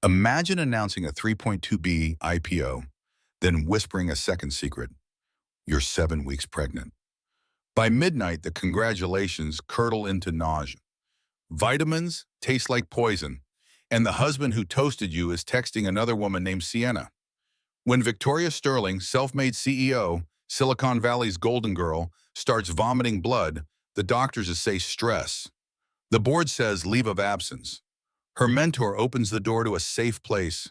Imagine announcing a 3.2B IPO, then whispering a second secret. You're 7 weeks pregnant. By midnight, the congratulations curdle into nausea. Vitamins taste like poison, and the husband who toasted you is texting another woman named Sienna. When Victoria Sterling, self-made CEO, Silicon Valley's golden girl, starts vomiting blood, the doctors say stress. The board says leave of absence. Her mentor opens the door to a safe place,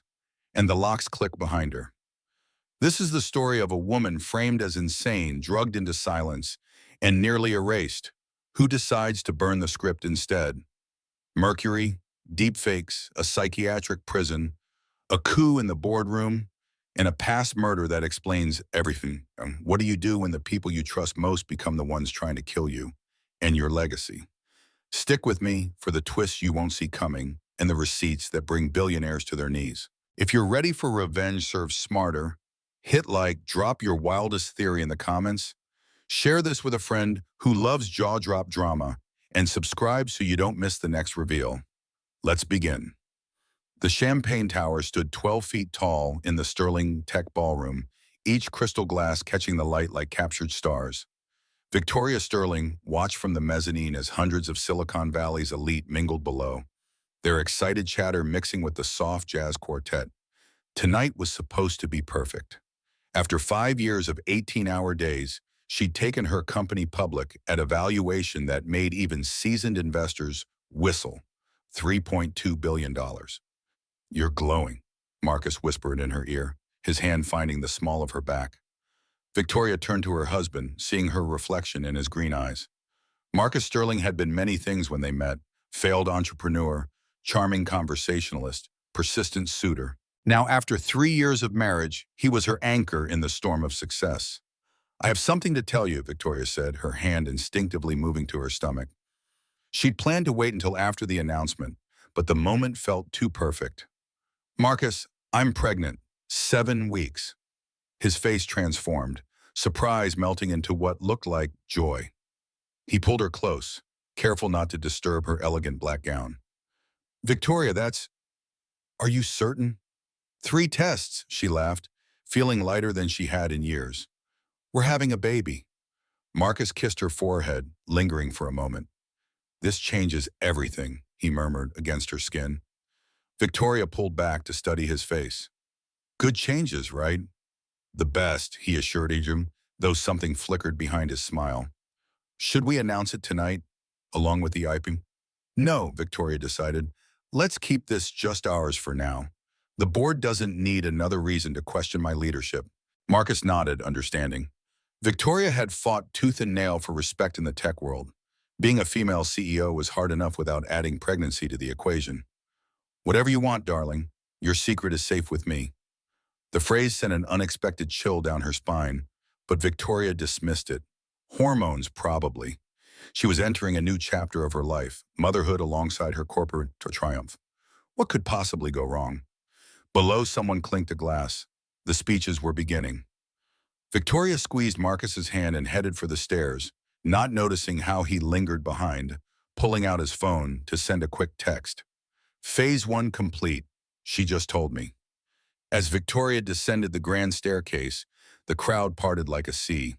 and the locks click behind her. This is the story of a woman framed as insane, drugged into silence, and nearly erased. Who decides to burn the script instead? Mercury, deepfakes, a psychiatric prison, a coup in the boardroom, and a past murder that explains everything. What do you do when the people you trust most become the ones trying to kill you and your legacy? Stick with me for the twists you won't see coming and the receipts that bring billionaires to their knees. If you're ready for revenge served smarter, hit like, drop your wildest theory in the comments, share this with a friend who loves jaw-drop drama, and subscribe so you don't miss the next reveal. Let's begin. The Champagne Tower stood 12 feet tall in the Sterling Tech Ballroom, each crystal glass catching the light like captured stars. Victoria Sterling watched from the mezzanine as hundreds of Silicon Valley's elite mingled below, their excited chatter mixing with the soft jazz quartet. Tonight was supposed to be perfect. After 5 years of 18-hour days, she'd taken her company public at a valuation that made even seasoned investors whistle, $3.2 billion. You're glowing, Marcus whispered in her ear, his hand finding the small of her back. Victoria turned to her husband, seeing her reflection in his green eyes. Marcus Sterling had been many things when they met: failed entrepreneur, charming conversationalist, persistent suitor. Now, after 3 years of marriage, he was her anchor in the storm of success. I have something to tell you, Victoria said, her hand instinctively moving to her stomach. She'd planned to wait until after the announcement, but the moment felt too perfect. Marcus, I'm pregnant. 7 weeks. His face transformed, surprise melting into what looked like joy. He pulled her close, careful not to disturb her elegant black gown. Victoria, are you certain? 3 tests, she laughed, feeling lighter than she had in years. We're having a baby. Marcus kissed her forehead, lingering for a moment. This changes everything, he murmured against her skin. Victoria pulled back to study his face. Good changes, right? The best, he assured him, though something flickered behind his smile. Should we announce it tonight, along with the IPO? No, Victoria decided. Let's keep this just ours for now. The board doesn't need another reason to question my leadership. Marcus nodded, understanding. Victoria had fought tooth and nail for respect in the tech world. Being a female CEO was hard enough without adding pregnancy to the equation. Whatever you want, darling. Your secret is safe with me. The phrase sent an unexpected chill down her spine, but Victoria dismissed it. Hormones, probably. She was entering a new chapter of her life, motherhood alongside her corporate triumph. What could possibly go wrong? Below, someone clinked a glass. The speeches were beginning. Victoria squeezed Marcus's hand and headed for the stairs, not noticing how he lingered behind, pulling out his phone to send a quick text. Phase 1 complete, she just told me. As Victoria descended the grand staircase, the crowd parted like a sea.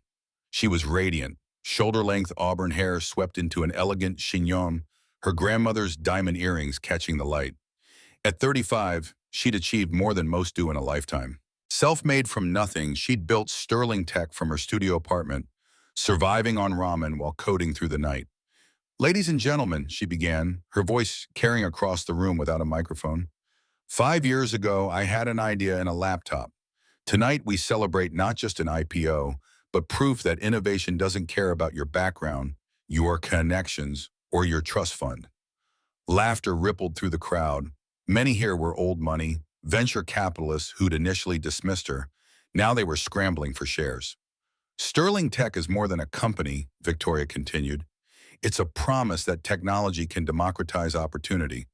She was radiant, shoulder-length auburn hair swept into an elegant chignon, her grandmother's diamond earrings catching the light. At 35, she'd achieved more than most do in a lifetime. Self-made from nothing, she'd built Sterling Tech from her studio apartment, surviving on ramen while coding through the night. Ladies and gentlemen, she began, her voice carrying across the room without a microphone. 5 years ago, I had an idea in a laptop. Tonight, we celebrate not just an IPO, but proof that innovation doesn't care about your background, your connections, or your trust fund. Laughter rippled through the crowd. Many here were old money, venture capitalists who'd initially dismissed her. Now they were scrambling for shares. Sterling Tech is more than a company, Victoria continued. It's a promise that technology can democratize opportunity.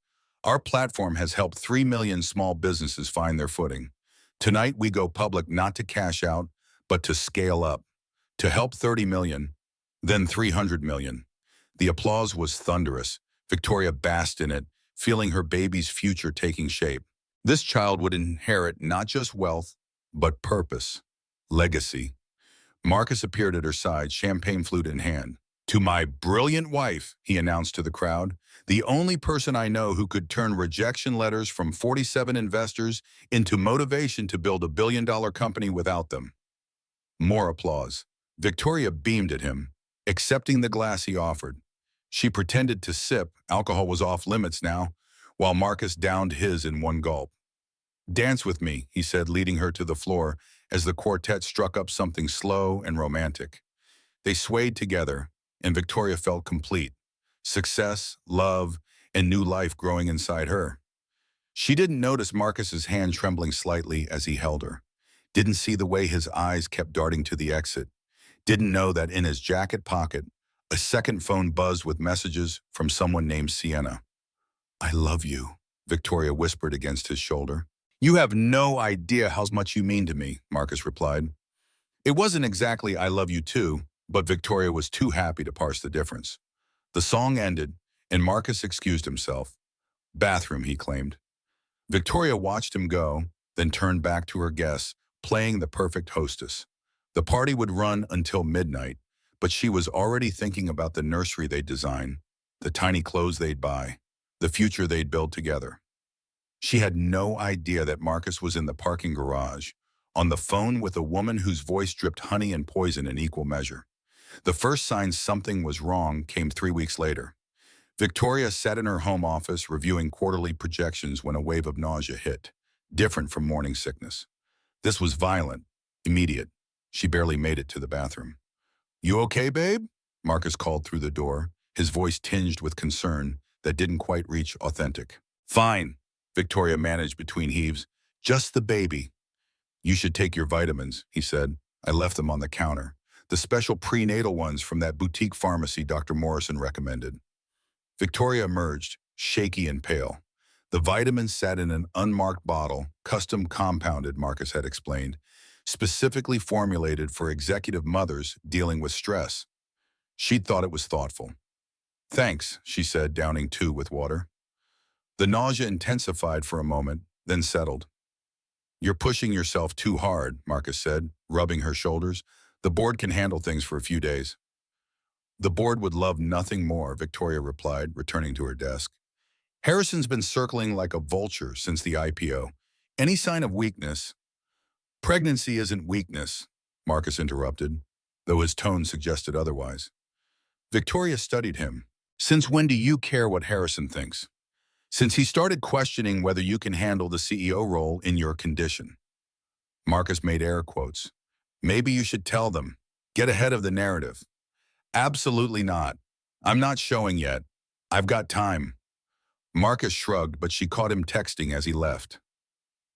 Our platform has helped 3 million small businesses find their footing. Tonight we go public not to cash out, but to scale up. To help 30 million, then 300 million. The applause was thunderous. Victoria basked in it, feeling her baby's future taking shape. This child would inherit not just wealth, but purpose, legacy. Marcus appeared at her side, champagne flute in hand. "To my brilliant wife," he announced to the crowd, "the only person I know who could turn rejection letters from 47 investors into motivation to build a billion-dollar company without them." More applause. Victoria beamed at him, accepting the glass he offered. She pretended to sip, alcohol was off limits now, while Marcus downed his in one gulp. "Dance with me," he said, leading her to the floor as the quartet struck up something slow and romantic. They swayed together, and Victoria felt complete. Success, love, and new life growing inside her. She didn't notice Marcus's hand trembling slightly as he held her. Didn't see the way his eyes kept darting to the exit. Didn't know that in his jacket pocket, a second phone buzzed with messages from someone named Sienna. "I love you," Victoria whispered against his shoulder. "You have no idea how much you mean to me," Marcus replied. It wasn't exactly "I love you too," but Victoria was too happy to parse the difference. The song ended, and Marcus excused himself. "Bathroom," he claimed. Victoria watched him go, then turned back to her guests, playing the perfect hostess. The party would run until midnight, but she was already thinking about the nursery they'd design, the tiny clothes they'd buy, the future they'd build together. She had no idea that Marcus was in the parking garage, on the phone with a woman whose voice dripped honey and poison in equal measure. The first sign something was wrong came 3 weeks later. Victoria sat in her home office reviewing quarterly projections when a wave of nausea hit, different from morning sickness. This was violent, immediate. She barely made it to the bathroom. "You okay, babe?" Marcus called through the door, his voice tinged with concern that didn't quite reach authentic. "Fine," Victoria managed between heaves. "Just the baby." "You should take your vitamins," he said. "I left them on the counter. The special prenatal ones from that boutique pharmacy Dr. Morrison recommended." Victoria emerged, shaky and pale. The vitamins sat in an unmarked bottle, custom compounded, Marcus had explained, specifically formulated for executive mothers dealing with stress. She'd thought it was thoughtful. "Thanks," she said, downing 2 with water. The nausea intensified for a moment, then settled. "You're pushing yourself too hard," Marcus said, rubbing her shoulders. "The board can handle things for a few days." "The board would love nothing more," Victoria replied, returning to her desk. "Harrison's been circling like a vulture since the IPO. Any sign of weakness—" "Pregnancy isn't weakness," Marcus interrupted, though his tone suggested otherwise. Victoria studied him. "Since when do you care what Harrison thinks? Since he started questioning whether you can handle the CEO role in your condition." Marcus made air quotes. "Maybe you should tell them. Get ahead of the narrative." "Absolutely not. I'm not showing yet. I've got time." Marcus shrugged, but she caught him texting as he left.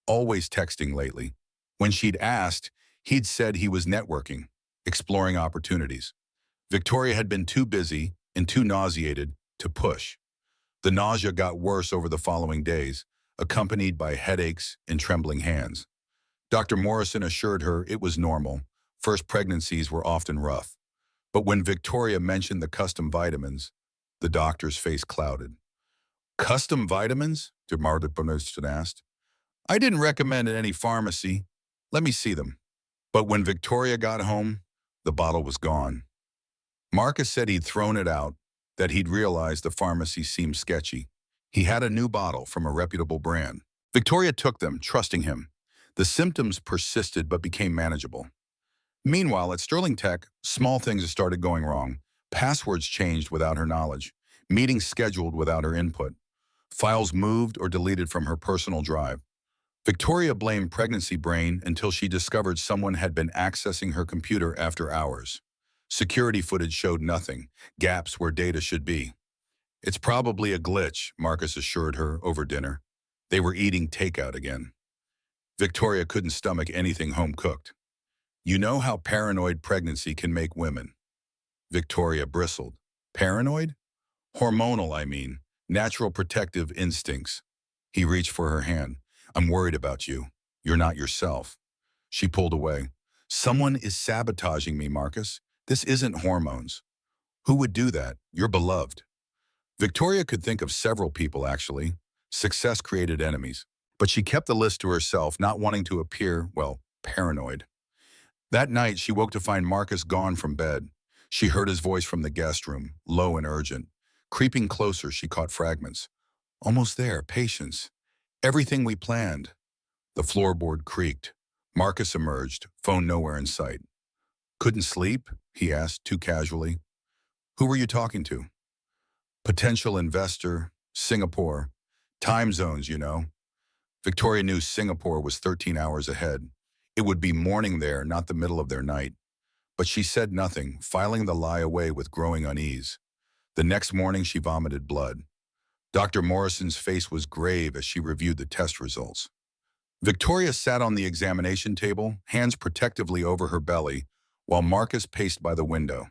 Always texting lately. When she'd asked, he'd said he was networking, exploring opportunities. Victoria had been too busy and too nauseated to push. The nausea got worse over the following days, accompanied by headaches and trembling hands. Dr. Morrison assured her it was normal. First pregnancies were often rough. But when Victoria mentioned the custom vitamins, the doctor's face clouded. "Custom vitamins?" Martin asked. "I didn't recommend at any pharmacy. Let me see them." But when Victoria got home, the bottle was gone. Marcus said he'd thrown it out, that he'd realized the pharmacy seemed sketchy. He had a new bottle from a reputable brand. Victoria took them, trusting him. The symptoms persisted but became manageable. Meanwhile, at Sterling Tech, small things started going wrong. Passwords changed without her knowledge. Meetings scheduled without her input. Files moved or deleted from her personal drive. Victoria blamed pregnancy brain until she discovered someone had been accessing her computer after hours. Security footage showed nothing, gaps where data should be. "It's probably a glitch," Marcus assured her over dinner. They were eating takeout again. Victoria couldn't stomach anything home-cooked. "You know how paranoid pregnancy can make women." Victoria bristled. "Paranoid?" "Hormonal, I mean. Natural protective instincts." He reached for her hand. "I'm worried about you. You're not yourself." She pulled away. "Someone is sabotaging me, Marcus. This isn't hormones." "Who would do that? You're beloved." Victoria could think of several people, actually. Success created enemies. But she kept the list to herself, not wanting to appear, well, paranoid. That night, she woke to find Marcus gone from bed. She heard his voice from the guest room, low and urgent. Creeping closer, she caught fragments. Almost there, patience. Everything we planned. The floorboard creaked. Marcus emerged, phone nowhere in sight. Couldn't sleep? He asked, too casually. Who were you talking to? Potential investor, Singapore. Time zones, you know. Victoria knew Singapore was 13 hours ahead. It would be morning there, not the middle of their night. But she said nothing, filing the lie away with growing unease. The next morning, she vomited blood. Dr. Morrison's face was grave as she reviewed the test results. Victoria sat on the examination table, hands protectively over her belly, while Marcus paced by the window.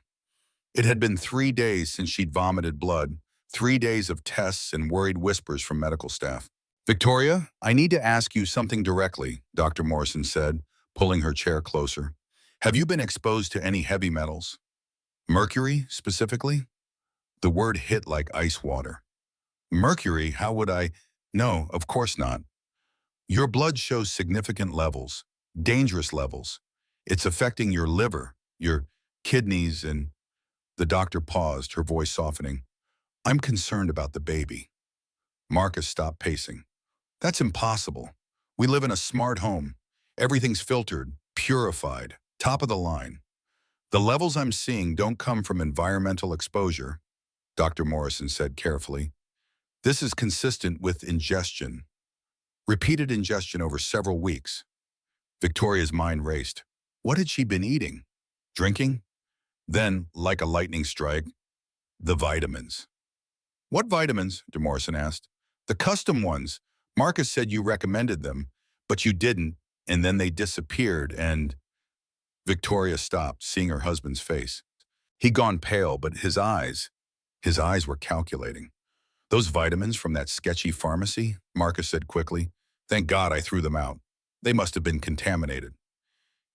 It had been 3 days since she'd vomited blood, 3 days of tests and worried whispers from medical staff. Victoria, I need to ask you something directly, Dr. Morrison said, pulling her chair closer. Have you been exposed to any heavy metals? Mercury, specifically? The word hit like ice water. Mercury, how would I? No, of course not. Your blood shows significant levels, dangerous levels. It's affecting your liver, your kidneys, and the doctor paused, her voice softening. I'm concerned about the baby. Marcus stopped pacing. That's impossible. We live in a smart home. Everything's filtered, purified, top of the line. The levels I'm seeing don't come from environmental exposure, Dr. Morrison said carefully. This is consistent with ingestion. Repeated ingestion over several weeks. Victoria's mind raced. What had she been eating? Drinking? Then, like a lightning strike, the vitamins. What vitamins? De Morrison asked. The custom ones. Marcus said you recommended them, but you didn't, and then they disappeared, and... Victoria stopped, seeing her husband's face. He'd gone pale, but his eyes were calculating. Those vitamins from that sketchy pharmacy, Marcus said quickly. Thank God I threw them out. They must have been contaminated.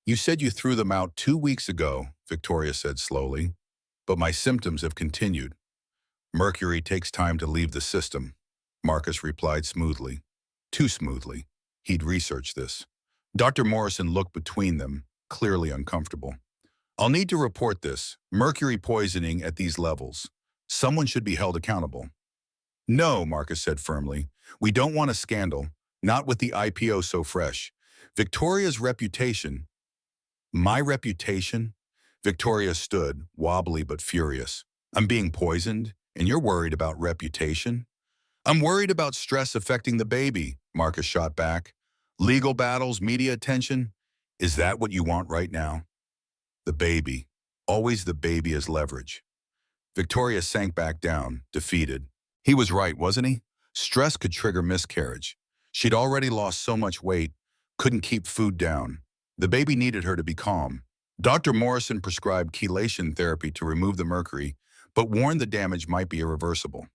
You said you threw them out 2 weeks ago, Victoria said slowly, but my symptoms have continued. Mercury takes time to leave the system, Marcus replied smoothly. Too smoothly. He'd researched this. Dr. Morrison looked between them, clearly uncomfortable. I'll need to report this. Mercury poisoning at these levels. Someone should be held accountable. No, Marcus said firmly. We don't want a scandal, not with the IPO so fresh. Victoria's reputation. My reputation? Victoria stood, wobbly but furious. I'm being poisoned, and you're worried about reputation? I'm worried about stress affecting the baby, Marcus shot back. Legal battles, media attention? Is that what you want right now? The baby. Always the baby as leverage. Victoria sank back down, defeated. He was right, wasn't he? Stress could trigger miscarriage. She'd already lost so much weight, couldn't keep food down. The baby needed her to be calm. Dr. Morrison prescribed chelation therapy to remove the mercury, but warned the damage might be irreversible.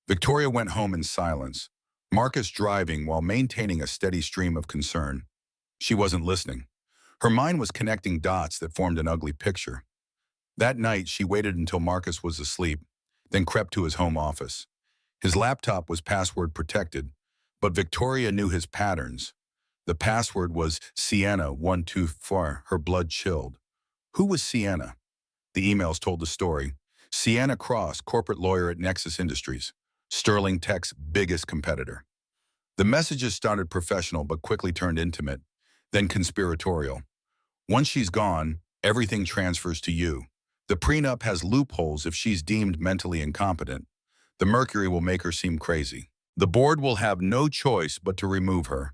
Victoria went home in silence, Marcus driving while maintaining a steady stream of concern. She wasn't listening. Her mind was connecting dots that formed an ugly picture. That night, she waited until Marcus was asleep, then crept to his home office. His laptop was password protected, but Victoria knew his patterns. The password was Sienna124. Her blood chilled. Who was Sienna? The emails told the story. Sienna Cross, corporate lawyer at Nexus Industries, Sterling Tech's biggest competitor. The messages started professional but quickly turned intimate, then conspiratorial. Once she's gone, everything transfers to you. The prenup has loopholes if she's deemed mentally incompetent. The mercury will make her seem crazy. The board will have no choice but to remove her.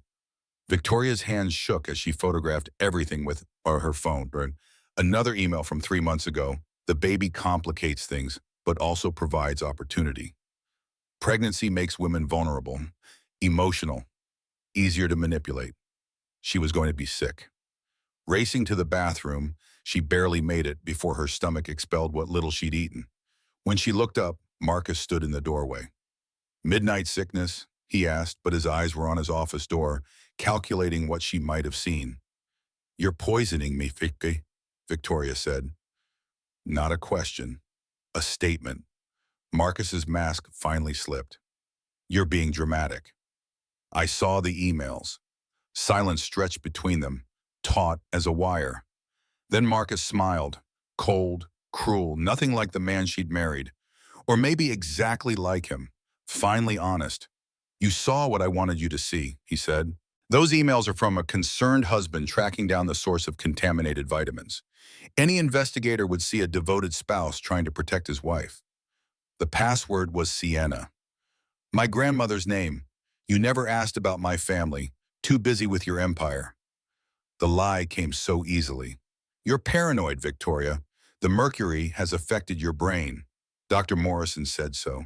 Victoria's hands shook as she photographed everything with her phone. Another email from 3 months ago. The baby complicates things, but also provides opportunity. Pregnancy makes women vulnerable, emotional, easier to manipulate. She was going to be sick. Racing to the bathroom, she barely made it before her stomach expelled what little she'd eaten. When she looked up, Marcus stood in the doorway. Midnight sickness, he asked, but his eyes were on his office door, calculating what she might have seen. You're poisoning me, Vicky, Victoria said. Not a question, a statement. Marcus's mask finally slipped. You're being dramatic. I saw the emails. Silence stretched between them, taut as a wire. Then Marcus smiled, cold, cruel, nothing like the man she'd married. Or maybe exactly like him, finally honest. You saw what I wanted you to see, he said. Those emails are from a concerned husband tracking down the source of contaminated vitamins. Any investigator would see a devoted spouse trying to protect his wife. The password was Sienna. My grandmother's name. You never asked about my family. Too busy with your empire. The lie came so easily. You're paranoid, Victoria. The mercury has affected your brain. Dr. Morrison said so.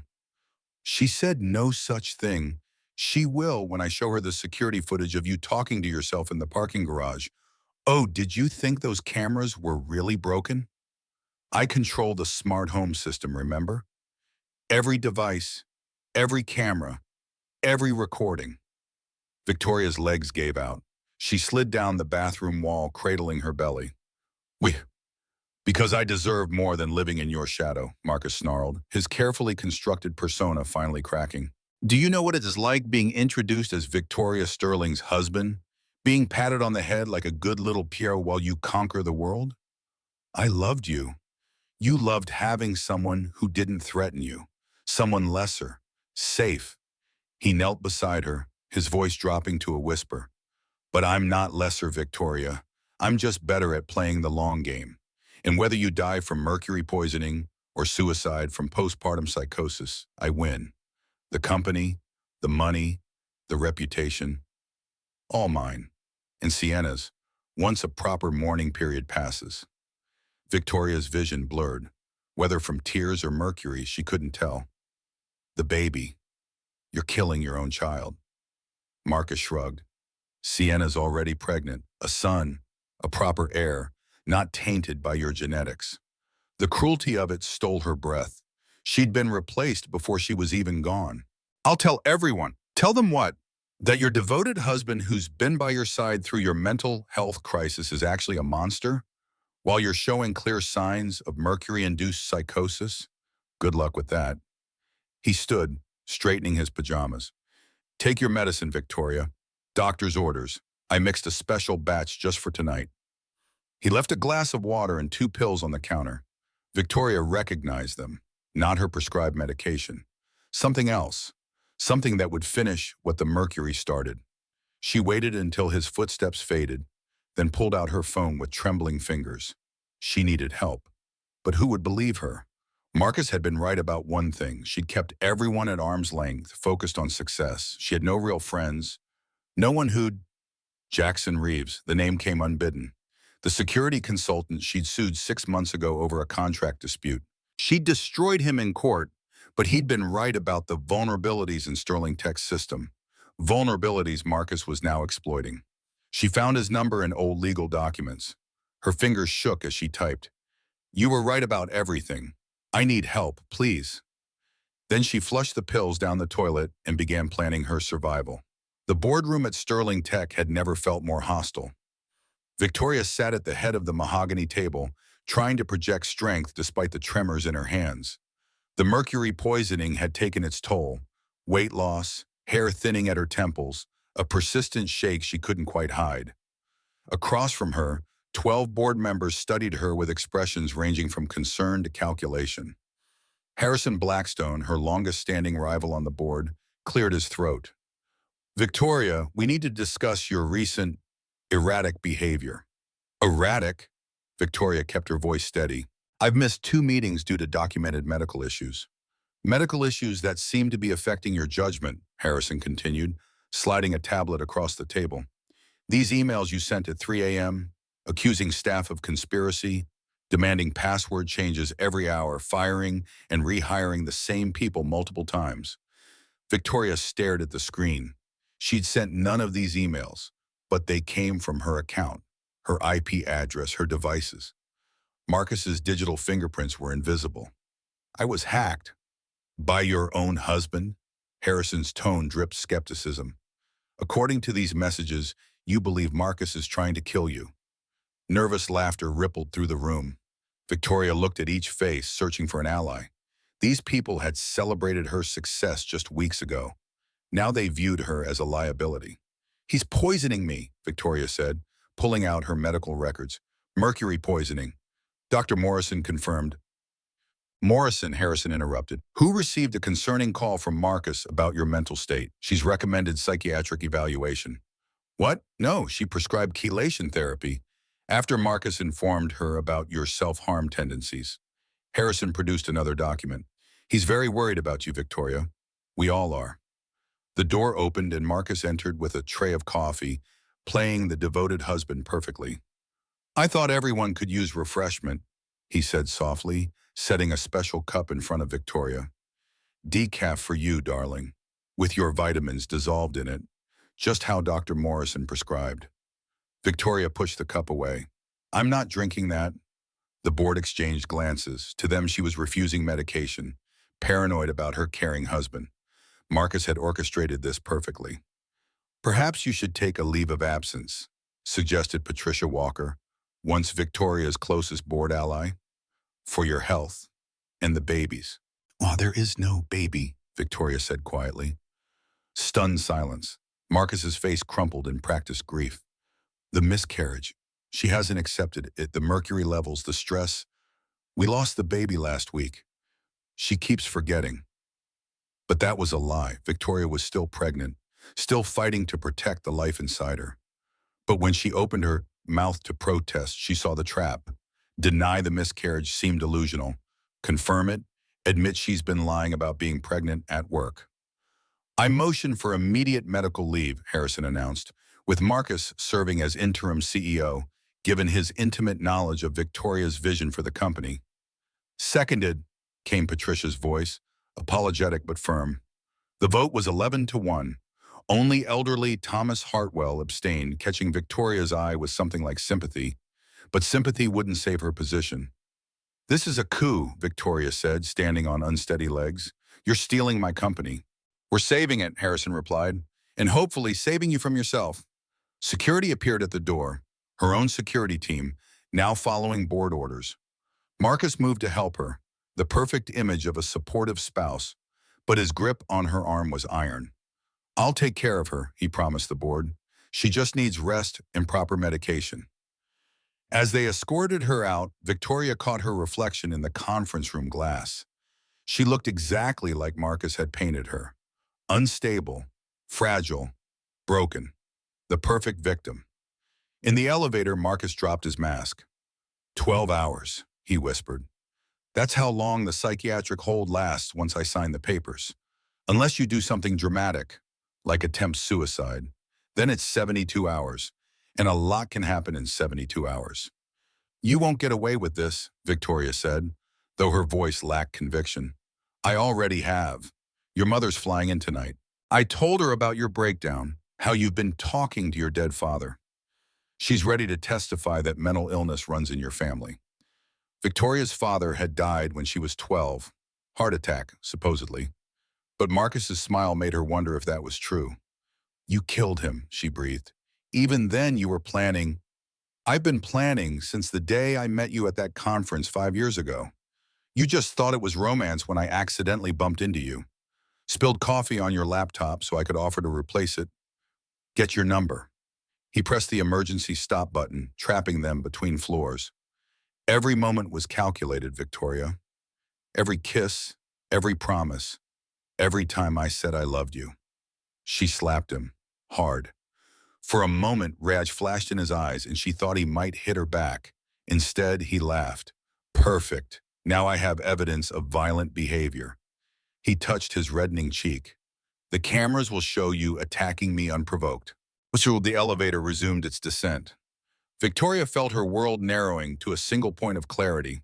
She said no such thing. She will when I show her the security footage of you talking to yourself in the parking garage. Oh, did you think those cameras were really broken? I control the smart home system, remember? Every device, every camera, every recording. Victoria's legs gave out. She slid down the bathroom wall, cradling her belly. Because I deserve more than living in your shadow, Marcus snarled, his carefully constructed persona finally cracking. Do you know what it is like being introduced as Victoria Sterling's husband? Being patted on the head like a good little Pierre while you conquer the world? I loved you. You loved having someone who didn't threaten you. Someone lesser, safe. He knelt beside her, his voice dropping to a whisper. But I'm not lesser, Victoria. I'm just better at playing the long game. And whether you die from mercury poisoning or suicide from postpartum psychosis, I win. The company, the money, the reputation, all mine. And Sienna's, once a proper mourning period passes. Victoria's vision blurred. Whether from tears or mercury, she couldn't tell. The baby. You're killing your own child. Marcus shrugged. Sienna's already pregnant, a son, a proper heir, not tainted by your genetics. The cruelty of it stole her breath. She'd been replaced before she was even gone. I'll tell everyone. Tell them what? That your devoted husband who's been by your side through your mental health crisis is actually a monster? While you're showing clear signs of mercury-induced psychosis? Good luck with that. He stood, straightening his pajamas. Take your medicine, Victoria. Doctor's orders. I mixed a special batch just for tonight. He left a glass of water and 2 pills on the counter. Victoria recognized them, not her prescribed medication. Something else. Something that would finish what the mercury started. She waited until his footsteps faded, then pulled out her phone with trembling fingers. She needed help. But who would believe her? Marcus had been right about one thing. She'd kept everyone at arm's length, focused on success. She had no real friends. No one who'd... Jackson Reeves, the name came unbidden. The security consultant she'd sued 6 months ago over a contract dispute. She'd destroyed him in court, but he'd been right about the vulnerabilities in Sterling Tech's system. Vulnerabilities Marcus was now exploiting. She found his number in old legal documents. Her fingers shook as she typed. You were right about everything. I need help, please. Then she flushed the pills down the toilet and began planning her survival. The boardroom at Sterling Tech had never felt more hostile. Victoria sat at the head of the mahogany table, trying to project strength despite the tremors in her hands. The mercury poisoning had taken its toll. Weight loss, hair thinning at her temples, a persistent shake she couldn't quite hide. Across from her, 12 board members studied her with expressions ranging from concern to calculation. Harrison Blackstone, her longest-standing rival on the board, cleared his throat. Victoria, we need to discuss your recent erratic behavior. Erratic? Victoria kept her voice steady. I've missed 2 meetings due to documented medical issues. Medical issues that seem to be affecting your judgment, Harrison continued, sliding a tablet across the table. These emails you sent at 3 a.m., accusing staff of conspiracy, demanding password changes every hour, firing and rehiring the same people multiple times. Victoria stared at the screen. She'd sent none of these emails, but they came from her account, her IP address, her devices. Marcus's digital fingerprints were invisible. I was hacked. By your own husband? Harrison's tone dripped skepticism. According to these messages, you believe Marcus is trying to kill you. Nervous laughter rippled through the room. Victoria looked at each face, searching for an ally. These people had celebrated her success just weeks ago. Now they viewed her as a liability. "He's poisoning me," Victoria said, pulling out her medical records. "Mercury poisoning." Dr. Morrison confirmed. "Morrison," Harrison interrupted, "who received a concerning call from Marcus about your mental state. She's recommended psychiatric evaluation." "What? No, she prescribed chelation therapy after Marcus informed her about your self-harm tendencies." Harrison produced another document. "He's very worried about you, Victoria. We all are." The door opened and Marcus entered with a tray of coffee, playing the devoted husband perfectly. "I thought everyone could use refreshment," he said softly, setting a special cup in front of Victoria. "Decaf for you, darling, with your vitamins dissolved in it, just how Dr. Morrison prescribed." Victoria pushed the cup away. "I'm not drinking that." The board exchanged glances. To them, she was refusing medication, paranoid about her caring husband. Marcus had orchestrated this perfectly. "Perhaps you should take a leave of absence," suggested Patricia Walker, once Victoria's closest board ally. "For your health and the baby's." "Oh, there is no baby," Victoria said quietly. Stunned silence. Marcus's face crumpled in practiced grief. "The miscarriage. She hasn't accepted it. The mercury levels, the stress. We lost the baby last week. She keeps forgetting." But that was a lie. Victoria was still pregnant, still fighting to protect the life inside her. But when she opened her mouth to protest, she saw the trap. Deny the miscarriage seemed delusional. Confirm it, admit she's been lying about being pregnant at work. "I motion for immediate medical leave," Harrison announced, with Marcus serving as interim CEO, given his intimate knowledge of Victoria's vision for the company. "Seconded," came Patricia's voice, apologetic but firm. The vote was 11-1. Only elderly Thomas Hartwell abstained, catching Victoria's eye with something like sympathy, but sympathy wouldn't save her position. "This is a coup," Victoria said, standing on unsteady legs. "You're stealing my company." "We're saving it," Harrison replied, "and hopefully saving you from yourself." Security appeared at the door, her own security team, now following board orders. Marcus moved to help her, the perfect image of a supportive spouse, but his grip on her arm was iron. "I'll take care of her," he promised the board. "She just needs rest and proper medication." As they escorted her out, Victoria caught her reflection in the conference room glass. She looked exactly like Marcus had painted her. Unstable, fragile, broken. The perfect victim. In the elevator, Marcus dropped his mask. 12 hours, he whispered. "That's how long the psychiatric hold lasts once I sign the papers. Unless you do something dramatic, like attempt suicide, then it's 72 hours, and a lot can happen in 72 hours. "You won't get away with this," Victoria said, though her voice lacked conviction. "I already have. Your mother's flying in tonight. I told her about your breakdown, how you've been talking to your dead father. She's ready to testify that mental illness runs in your family." Victoria's father had died when she was 12. Heart attack, supposedly. But Marcus's smile made her wonder if that was true. "You killed him," she breathed. "Even then you were planning." "I've been planning since the day I met you at that conference 5 years ago. You just thought it was romance when I accidentally bumped into you. Spilled coffee on your laptop so I could offer to replace it. Get your number." He pressed the emergency stop button, trapping them between floors. "Every moment was calculated, Victoria. Every kiss, every promise, every time I said I loved you." She slapped him, hard. For a moment, rage flashed in his eyes, and she thought he might hit her back. Instead, he laughed. "Perfect. Now I have evidence of violent behavior." He touched his reddening cheek. "The cameras will show you attacking me unprovoked." The elevator resumed its descent. Victoria felt her world narrowing to a single point of clarity.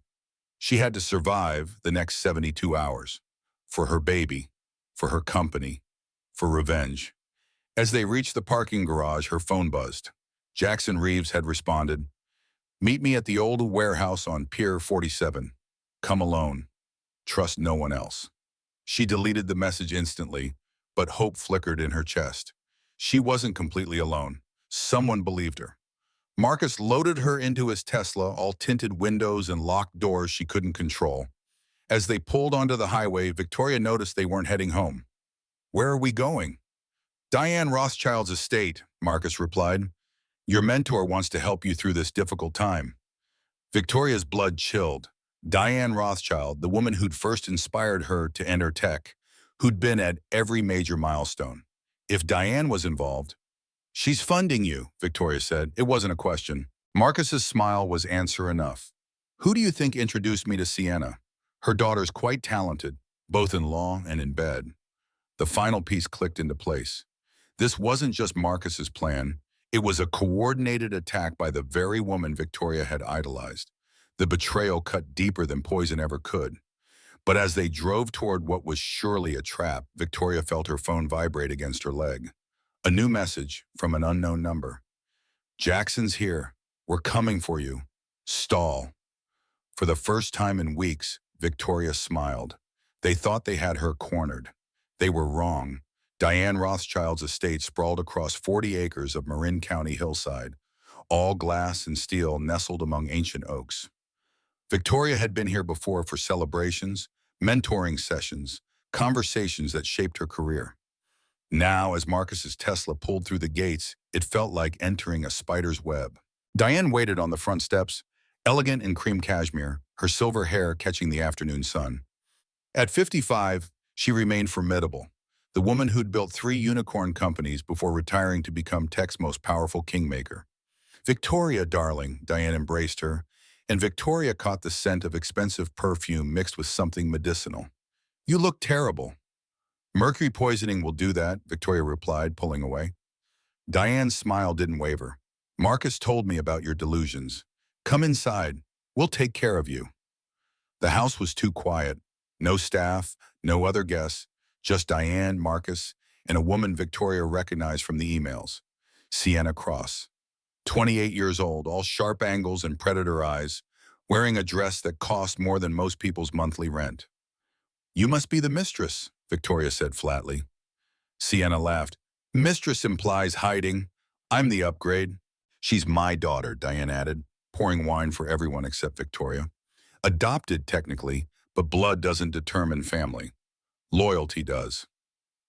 She had to survive the next 72 hours. For her baby, for her company, for revenge. As they reached the parking garage, her phone buzzed. Jackson Reeves had responded, "Meet me at the old warehouse on Pier 47. Come alone. Trust no one else." She deleted the message instantly, but hope flickered in her chest. She wasn't completely alone. Someone believed her. Marcus loaded her into his Tesla, all tinted windows and locked doors she couldn't control. As they pulled onto the highway, Victoria noticed they weren't heading home. "Where are we going?" Diane Rothschild's estate, Marcus replied. Your mentor wants to help you through this difficult time. Victoria's blood chilled. Diane Rothschild, the woman who'd first inspired her to enter tech, who'd been at every major milestone. If Diane was involved, she's funding you, Victoria said. It wasn't a question. Marcus's smile was answer enough. Who do you think introduced me to Sienna? Her daughter's quite talented, both in law and in bed. The final piece clicked into place. This wasn't just Marcus's plan. It was a coordinated attack by the very woman Victoria had idolized. The betrayal cut deeper than poison ever could. But as they drove toward what was surely a trap, Victoria felt her phone vibrate against her leg. A new message from an unknown number. Jackson's here. We're coming for you. Stall. For the first time in weeks, Victoria smiled. They thought they had her cornered. They were wrong. Diane Rothschild's estate sprawled across 40 acres of Marin County hillside, all glass and steel nestled among ancient oaks. Victoria had been here before for celebrations, mentoring sessions, conversations that shaped her career. Now, as Marcus's Tesla pulled through the gates, it felt like entering a spider's web. Diane waited on the front steps, elegant in cream cashmere, her silver hair catching the afternoon sun. At 55, she remained formidable, the woman who'd built 3 unicorn companies before retiring to become tech's most powerful kingmaker. Victoria, darling, Diane embraced her, and Victoria caught the scent of expensive perfume mixed with something medicinal. You look terrible. Mercury poisoning will do that, Victoria replied, pulling away. Diane's smile didn't waver. Marcus told me about your delusions. Come inside. We'll take care of you. The house was too quiet. No staff, no other guests, just Diane, Marcus, and a woman Victoria recognized from the emails. Sienna Cross. 28 years old, all sharp angles and predator eyes, wearing a dress that cost more than most people's monthly rent. You must be the mistress, Victoria said flatly. Sienna laughed. Mistress implies hiding. I'm the upgrade. She's my daughter, Diane added, pouring wine for everyone except Victoria. Adopted, technically, but blood doesn't determine family. Loyalty does.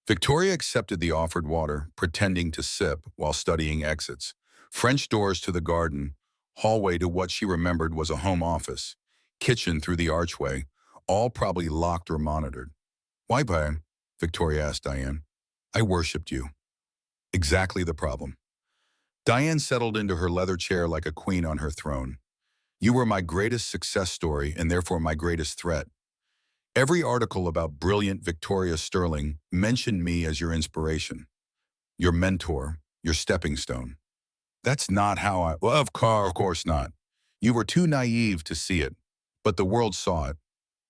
Victoria accepted the offered water, pretending to sip while studying exits. French doors to the garden, hallway to what she remembered was a home office, kitchen through the archway, all probably locked or monitored. Why, Brian? Victoria asked Diane. I worshipped you. Exactly the problem. Diane settled into her leather chair like a queen on her throne. You were my greatest success story and therefore my greatest threat. Every article about brilliant Victoria Sterling mentioned me as your inspiration, your mentor, your stepping stone. That's not how I... Well, of course not. You were too naive to see it, but the world saw it.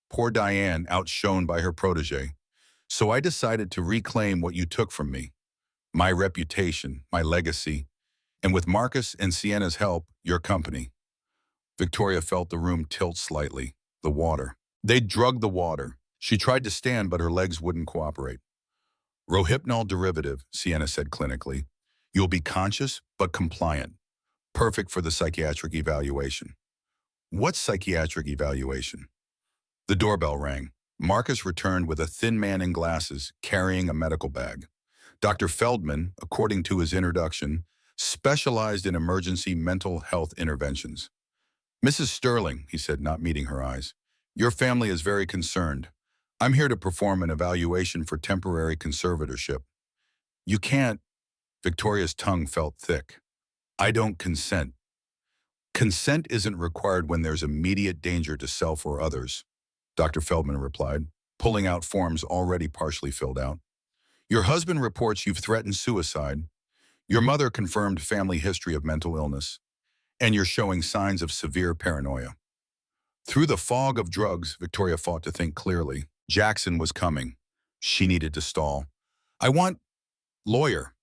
Poor Diane outshone by her protege. So I decided to reclaim what you took from me. My reputation, my legacy, and with Marcus and Sienna's help, your company. Victoria felt the room tilt slightly. The water. They drugged the water. She tried to stand, but her legs wouldn't cooperate. Rohypnol derivative, Sienna said clinically. You'll be conscious, but compliant. Perfect for the psychiatric evaluation. What psychiatric evaluation? The doorbell rang. Marcus returned with a thin man in glasses, carrying a medical bag. Dr. Feldman, according to his introduction, specialized in emergency mental health interventions. Mrs. Sterling, he said, not meeting her eyes, your family is very concerned. I'm here to perform an evaluation for temporary conservatorship. You can't. Victoria's tongue felt thick. I don't consent. Consent isn't required when there's immediate danger to self or others, Dr. Feldman replied, pulling out forms already partially filled out. Your husband reports you've threatened suicide. Your mother confirmed family history of mental illness. And you're showing signs of severe paranoia. Through the fog of drugs, Victoria fought to think clearly. Jackson was coming. She needed to stall. I want... lawyer.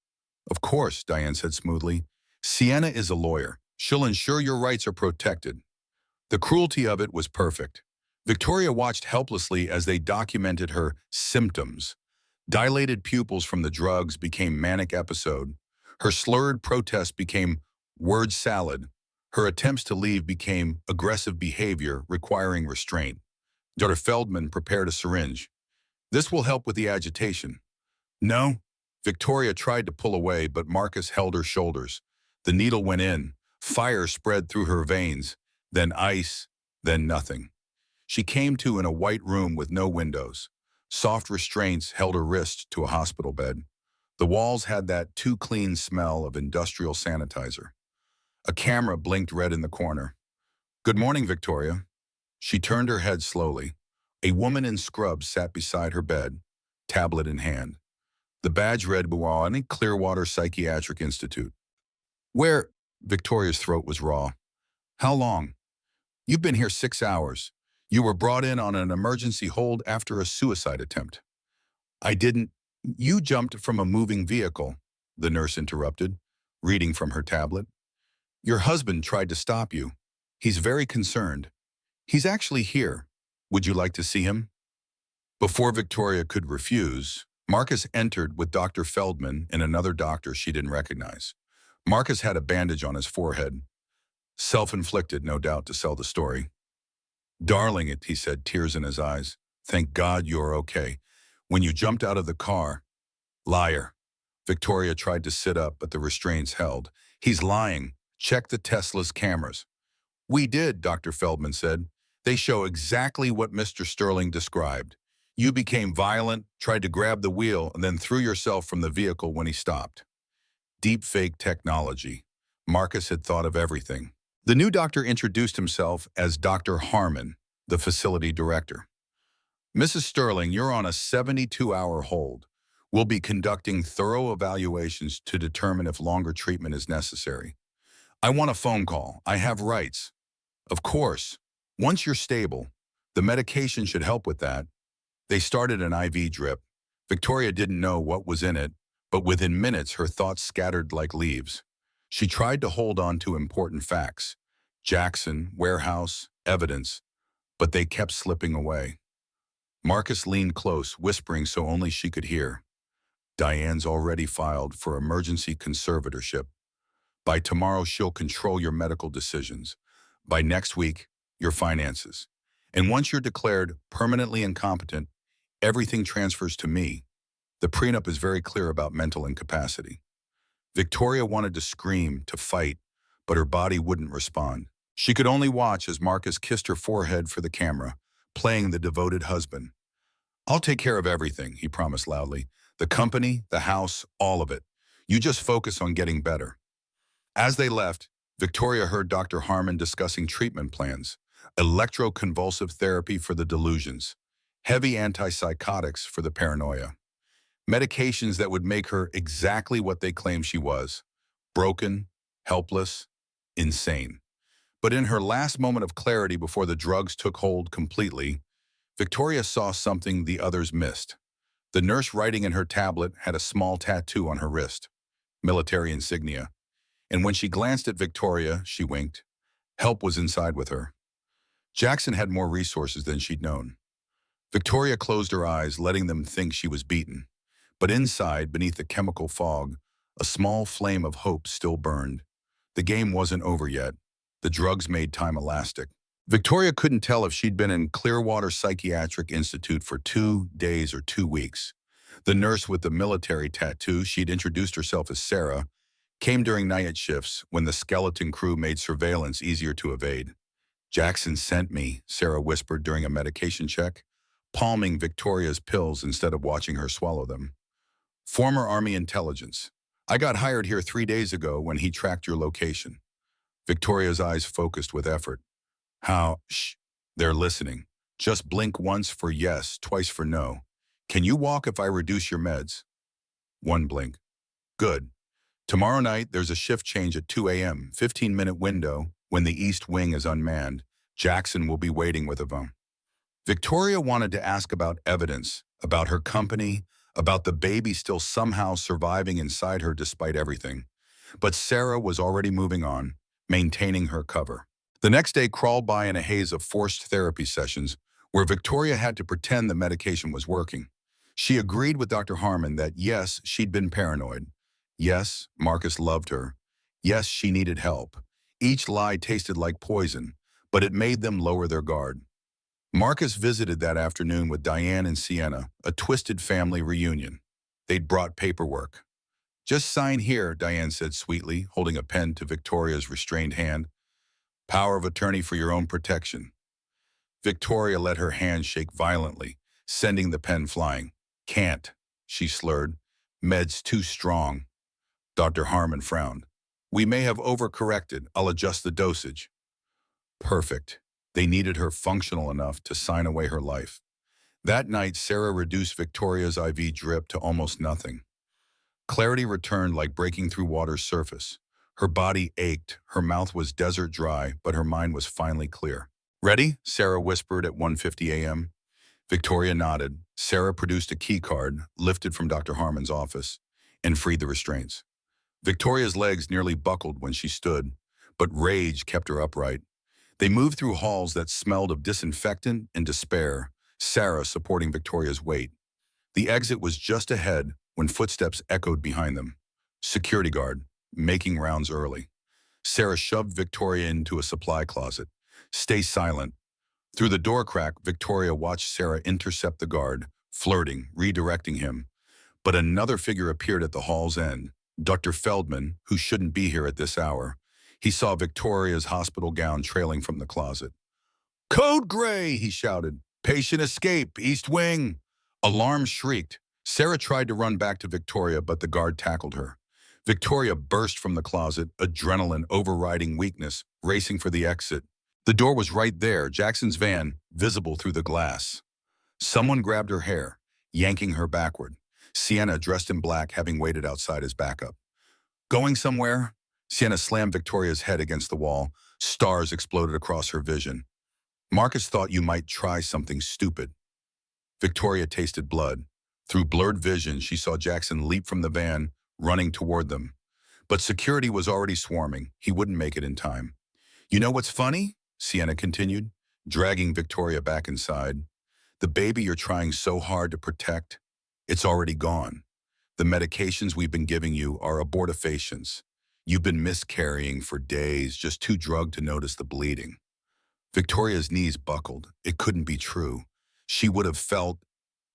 Of course, Diane said smoothly. Sienna is a lawyer. She'll ensure your rights are protected. The cruelty of it was perfect. Victoria watched helplessly as they documented her symptoms. Dilated pupils from the drugs became manic episode. Her slurred protest became word salad. Her attempts to leave became aggressive behavior requiring restraint. Dr. Feldman prepared a syringe. This will help with the agitation. No, Victoria tried to pull away, but Marcus held her shoulders. The needle went in. Fire spread through her veins, then ice, then nothing. She came to in a white room with no windows. Soft restraints held her wrist to a hospital bed. The walls had that too clean smell of industrial sanitizer. A camera blinked red in the corner. "Good morning, Victoria." She turned her head slowly. A woman in scrubs sat beside her bed, tablet in hand. The badge read Buwani Clearwater Psychiatric Institute. "Where?" Victoria's throat was raw. "How long?" "You've been here 6 hours. You were brought in on an emergency hold after a suicide attempt." "I didn't." "You jumped from a moving vehicle," the nurse interrupted, reading from her tablet. "Your husband tried to stop you. He's very concerned. He's actually here. Would you like to see him?" Before Victoria could refuse, Marcus entered with Dr. Feldman and another doctor she didn't recognize. Marcus had a bandage on his forehead. Self-inflicted, no doubt, to sell the story. "Darling," he said, tears in his eyes. "Thank God you're okay. When you jumped out of the car..." "Liar." Victoria tried to sit up, but the restraints held. "He's lying. Check the Tesla's cameras." "We did," Dr. Feldman said. "They show exactly what Mr. Sterling described. You became violent, tried to grab the wheel, and then threw yourself from the vehicle when he stopped." Deepfake technology. Marcus had thought of everything. The new doctor introduced himself as Dr. Harmon, the facility director. "Mrs. Sterling, you're on a 72-hour hold. We'll be conducting thorough evaluations to determine if longer treatment is necessary. I want a phone call. I have rights." "Of course. Once you're stable, the medication should help with that." They started an IV drip. Victoria didn't know what was in it, but within minutes her thoughts scattered like leaves. She tried to hold on to important facts. Jackson, warehouse, evidence, but they kept slipping away. Marcus leaned close, whispering so only she could hear. "Diane's already filed for emergency conservatorship. By tomorrow, she'll control your medical decisions. By next week, your finances. And once you're declared permanently incompetent, everything transfers to me. The prenup is very clear about mental incapacity." Victoria wanted to scream, to fight, but her body wouldn't respond. She could only watch as Marcus kissed her forehead for the camera, playing the devoted husband. "I'll take care of everything," he promised loudly. "The company, the house, all of it. You just focus on getting better." As they left, Victoria heard Dr. Harmon discussing treatment plans: electroconvulsive therapy for the delusions, heavy antipsychotics for the paranoia, medications that would make her exactly what they claimed she was: broken, helpless, insane. But in her last moment of clarity before the drugs took hold completely, Victoria saw something the others missed. The nurse writing in her tablet had a small tattoo on her wrist, military insignia. And when she glanced at Victoria, she winked. Help was inside with her. Jackson had more resources than she'd known. Victoria closed her eyes, letting them think she was beaten. But inside, beneath the chemical fog, a small flame of hope still burned. The game wasn't over yet. The drugs made time elastic. Victoria couldn't tell if she'd been in Clearwater Psychiatric Institute for 2 days or 2 weeks. The nurse with the military tattoo, she'd introduced herself as Sarah, came during night shifts when the skeleton crew made surveillance easier to evade. "Jackson sent me," Sarah whispered during a medication check, palming Victoria's pills instead of watching her swallow them. "Former Army intelligence. I got hired here 3 days ago when he tracked your location." Victoria's eyes focused with effort. "How? Shh. They're listening. Just blink once for yes, twice for no. Can you walk if I reduce your meds?" 1 blink. "Good. Tomorrow night, there's a shift change at 2 a.m., 15-minute window. When the East Wing is unmanned, Jackson will be waiting with a phone." Victoria wanted to ask about evidence, about her company, about the baby still somehow surviving inside her despite everything. But Sarah was already moving on, maintaining her cover. The next day crawled by in a haze of forced therapy sessions where Victoria had to pretend the medication was working. She agreed with Dr. Harmon that yes, she'd been paranoid. Yes, Marcus loved her. Yes, she needed help. Each lie tasted like poison, but it made them lower their guard. Marcus visited that afternoon with Diane and Sienna, a twisted family reunion. They'd brought paperwork. Just sign here, Diane said sweetly, holding a pen to Victoria's restrained hand. Power of attorney for your own protection. Victoria let her hand shake violently, sending the pen flying. Can't, she slurred. Med's too strong. Dr. Harmon frowned. We may have overcorrected. I'll adjust the dosage. Perfect. They needed her functional enough to sign away her life. That night, Sarah reduced Victoria's IV drip to almost nothing. Clarity returned like breaking through water's surface. Her body ached, her mouth was desert dry, but her mind was finally clear. Ready? Sarah whispered at 1:50 a.m. Victoria nodded. Sarah produced a key card, lifted from Dr. Harmon's office, and freed the restraints. Victoria's legs nearly buckled when she stood, but rage kept her upright. They moved through halls that smelled of disinfectant and despair, Sarah supporting Victoria's weight. The exit was just ahead when footsteps echoed behind them. Security guard, making rounds early. Sarah shoved Victoria into a supply closet. Stay silent. Through the door crack, Victoria watched Sarah intercept the guard, flirting, redirecting him. But another figure appeared at the hall's end. Dr. Feldman, who shouldn't be here at this hour. He saw Victoria's hospital gown trailing from the closet. Code Gray, he shouted. Patient escape, East Wing. Alarm shrieked. Sarah tried to run back to Victoria, but the guard tackled her. Victoria burst from the closet, adrenaline overriding weakness, racing for the exit. The door was right there, Jackson's van, visible through the glass. Someone grabbed her hair, yanking her backward. Sienna, dressed in black, having waited outside as backup. Going somewhere? Sienna slammed Victoria's head against the wall. Stars exploded across her vision. Marcus thought you might try something stupid. Victoria tasted blood. Through blurred vision, she saw Jackson leap from the van, running toward them. But security was already swarming. He wouldn't make it in time. You know what's funny? Sienna continued, dragging Victoria back inside. The baby you're trying so hard to protect, it's already gone. The medications we've been giving you are abortifacients. You've been miscarrying for days, just too drugged to notice the bleeding. Victoria's knees buckled. It couldn't be true. She would have felt,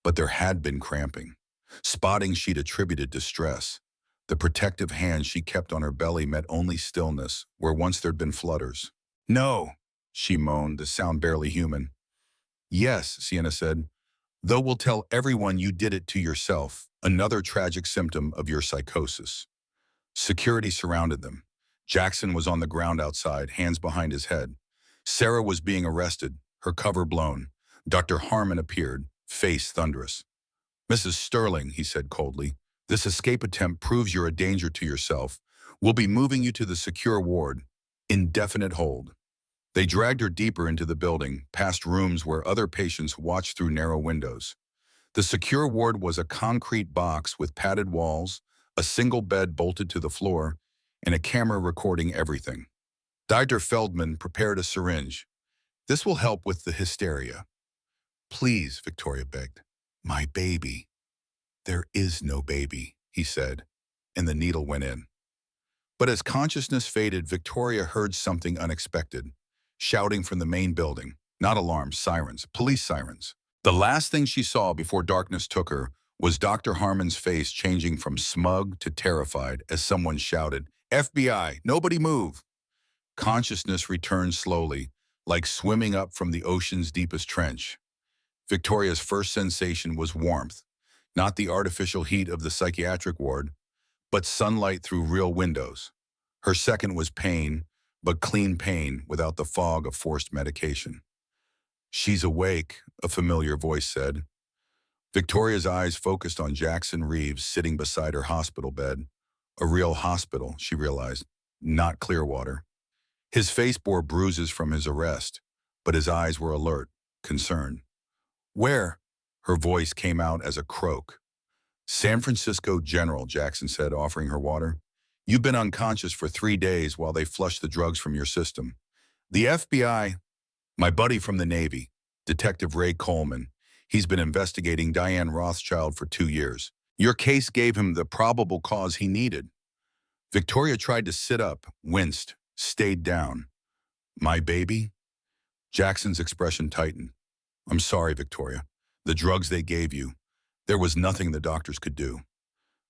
but there had been cramping. Spotting she'd attributed to stress. The protective hand she kept on her belly met only stillness, where once there'd been flutters. No, she moaned, the sound barely human. Yes, Sienna said, though we'll tell everyone you did it to yourself, another tragic symptom of your psychosis. Security surrounded them. Jackson was on the ground outside, hands behind his head. Sarah was being arrested, her cover blown. Dr. Harmon appeared, face thunderous. Mrs. Sterling, he said coldly, this escape attempt proves you're a danger to yourself. We'll be moving you to the secure ward. Indefinite hold. They dragged her deeper into the building, past rooms where other patients watched through narrow windows. The secure ward was a concrete box with padded walls, a single bed bolted to the floor, and a camera recording everything. Dr. Feldman prepared a syringe. This will help with the hysteria. Please, Victoria begged. My baby. There is no baby, he said, and the needle went in. But as consciousness faded, Victoria heard something unexpected. Shouting from the main building. Not alarms, sirens, police sirens. The last thing she saw before darkness took her was Dr. Harmon's face changing from smug to terrified as someone shouted, FBI, nobody move. Consciousness returned slowly, like swimming up from the ocean's deepest trench. Victoria's first sensation was warmth, not the artificial heat of the psychiatric ward, but sunlight through real windows. Her second was pain, but clean pain without the fog of forced medication. She's awake, a familiar voice said. Victoria's eyes focused on Jackson Reeves sitting beside her hospital bed. A real hospital, she realized, not Clearwater. His face bore bruises from his arrest, but his eyes were alert, concerned. Where? Her voice came out as a croak. San Francisco General, Jackson said, offering her water. You've been unconscious for 3 days while they flushed the drugs from your system. The FBI, my buddy from the Navy, Detective Ray Coleman, he's been investigating Diane Rothschild for 2 years. Your case gave him the probable cause he needed. Victoria tried to sit up, winced, stayed down. My baby? Jackson's expression tightened. I'm sorry, Victoria. The drugs they gave you, there was nothing the doctors could do.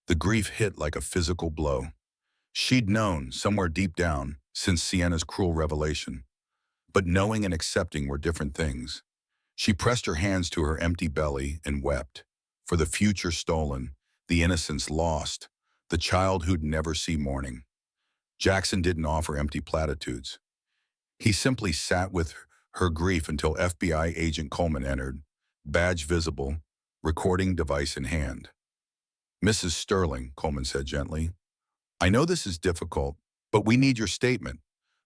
The grief hit like a physical blow. She'd known, somewhere deep down, since Sienna's cruel revelation. But knowing and accepting were different things. She pressed her hands to her empty belly and wept. For the future stolen, the innocence lost, the child who'd never see morning. Jackson didn't offer empty platitudes. He simply sat with her grief until FBI agent Coleman entered, badge visible, recording device in hand. "Mrs. Sterling," Coleman said gently, "I know this is difficult, but we need your statement.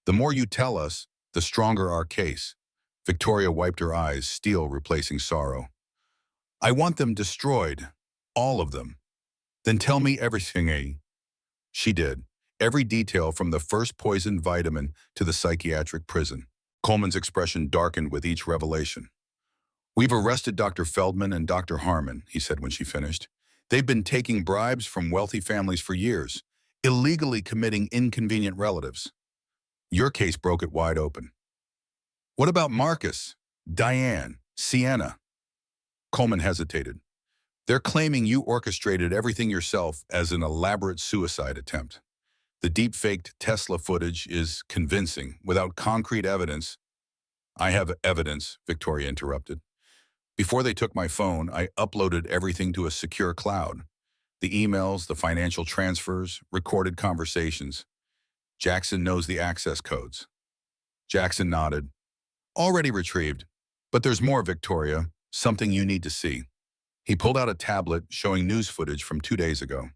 The more you tell us, the stronger our case." Victoria wiped her eyes, steel replacing sorrow. "I want them destroyed, all of them." "Then tell me everything, eh?" She did. Every detail from the first poisoned vitamin to the psychiatric prison. Coleman's expression darkened with each revelation. "We've arrested Dr. Feldman and Dr. Harmon," he said when she finished. "They've been taking bribes from wealthy families for years, illegally committing inconvenient relatives. Your case broke it wide open." "What about Marcus, Diane, Sienna?" Coleman hesitated. "They're claiming you orchestrated everything yourself as an elaborate suicide attempt. The deep-faked Tesla footage is convincing, without concrete evidence." "I have evidence," Victoria interrupted. "Before they took my phone, I uploaded everything to a secure cloud. The emails, the financial transfers, recorded conversations. Jackson knows the access codes." Jackson nodded. "Already retrieved. But there's more, Victoria. Something you need to see." He pulled out a tablet showing news footage from 2 days ago.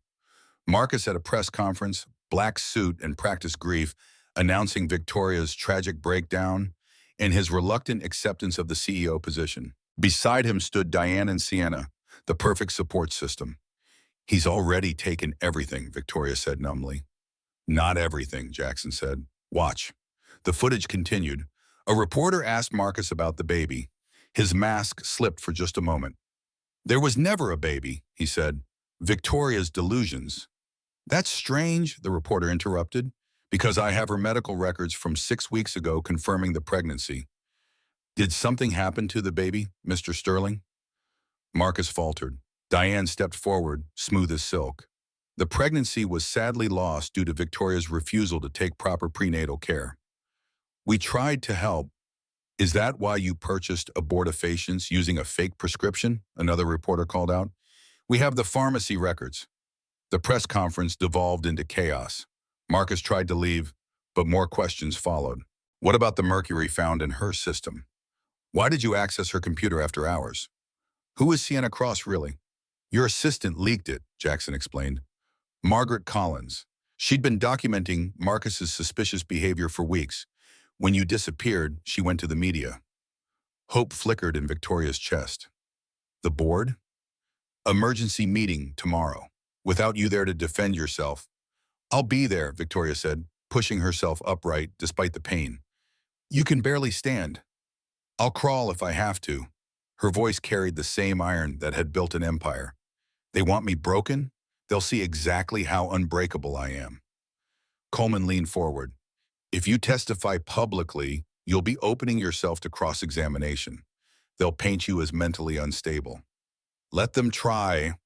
Marcus at a press conference, black suit and practiced grief, announcing Victoria's tragic breakdown and his reluctant acceptance of the CEO position. Beside him stood Diane and Sienna, the perfect support system. "He's already taken everything," Victoria said numbly. "Not everything," Jackson said. "Watch." The footage continued. A reporter asked Marcus about the baby. His mask slipped for just a moment. "There was never a baby," he said. "Victoria's delusions." "That's strange," the reporter interrupted, "because I have her medical records from 6 weeks ago confirming the pregnancy." "Did something happen to the baby, Mr. Sterling?" Marcus faltered. Diane stepped forward, smooth as silk. "The pregnancy was sadly lost due to Victoria's refusal to take proper prenatal care. We tried to help." "Is that why you purchased abortifacients using a fake prescription?" another reporter called out. "We have the pharmacy records." The press conference devolved into chaos. Marcus tried to leave, but more questions followed. "What about the mercury found in her system? Why did you access her computer after hours? Who is Sienna Cross really?" "Your assistant leaked it," Jackson explained. "Margaret Collins. She'd been documenting Marcus's suspicious behavior for weeks. When you disappeared, she went to the media." Hope flickered in Victoria's chest. "The board?" "Emergency meeting tomorrow. Without you there to defend yourself." "I'll be there," Victoria said, pushing herself upright despite the pain. "You can barely stand." "I'll crawl if I have to." Her voice carried the same iron that had built an empire. "They want me broken? They'll see exactly how unbreakable I am." Coleman leaned forward. "If you testify publicly, you'll be opening yourself to cross-examination. They'll paint you as mentally unstable." "Let them try."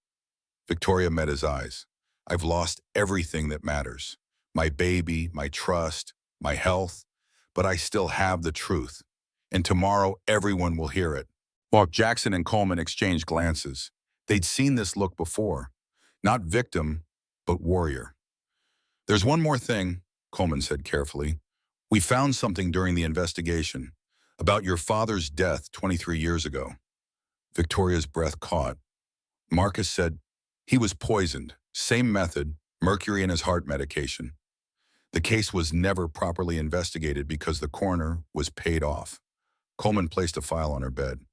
Victoria met his eyes. "I've lost everything that matters. My baby, my trust, my health. But I still have the truth. And tomorrow, everyone will hear it." While Jackson and Coleman exchanged glances, they'd seen this look before. Not victim, but warrior. "There's one more thing," Coleman said carefully. "We found something during the investigation about your father's death 23 years ago." Victoria's breath caught. Marcus said, "He was poisoned. Same method, mercury in his heart medication." The case was never properly investigated because the coroner was paid off. Coleman placed a file on her bed.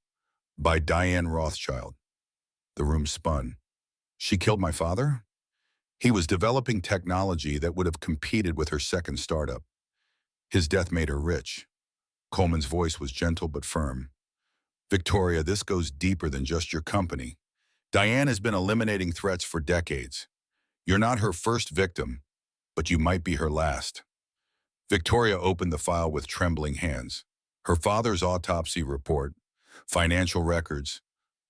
"By Diane Rothschild." The room spun. "She killed my father?" "He was developing technology that would have competed with her second startup. His death made her rich." Coleman's voice was gentle but firm. "Victoria, this goes deeper than just your company. Diane has been eliminating threats for decades. You're not her first victim, but you might be her last." Victoria opened the file with trembling hands. Her father's autopsy report, financial records,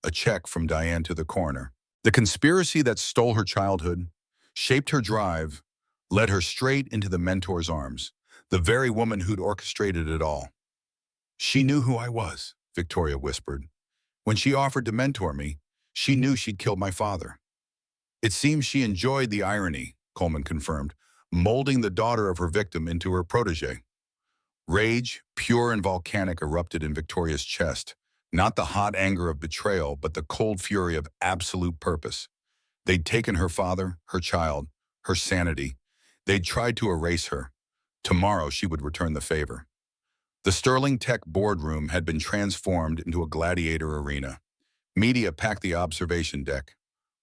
a check from Diane to the coroner. The conspiracy that stole her childhood, shaped her drive, led her straight into the mentor's arms, the very woman who'd orchestrated it all. She knew who I was, Victoria whispered. When she offered to mentor me, she knew she'd killed my father. It seems she enjoyed the irony, Coleman confirmed, molding the daughter of her victim into her protege. Rage, pure and volcanic, erupted in Victoria's chest, not the hot anger of betrayal, but the cold fury of absolute purpose. They'd taken her father, her child, her sanity. They'd tried to erase her. Tomorrow she would return the favor. The Sterling Tech boardroom had been transformed into a gladiator arena. Media packed the observation deck.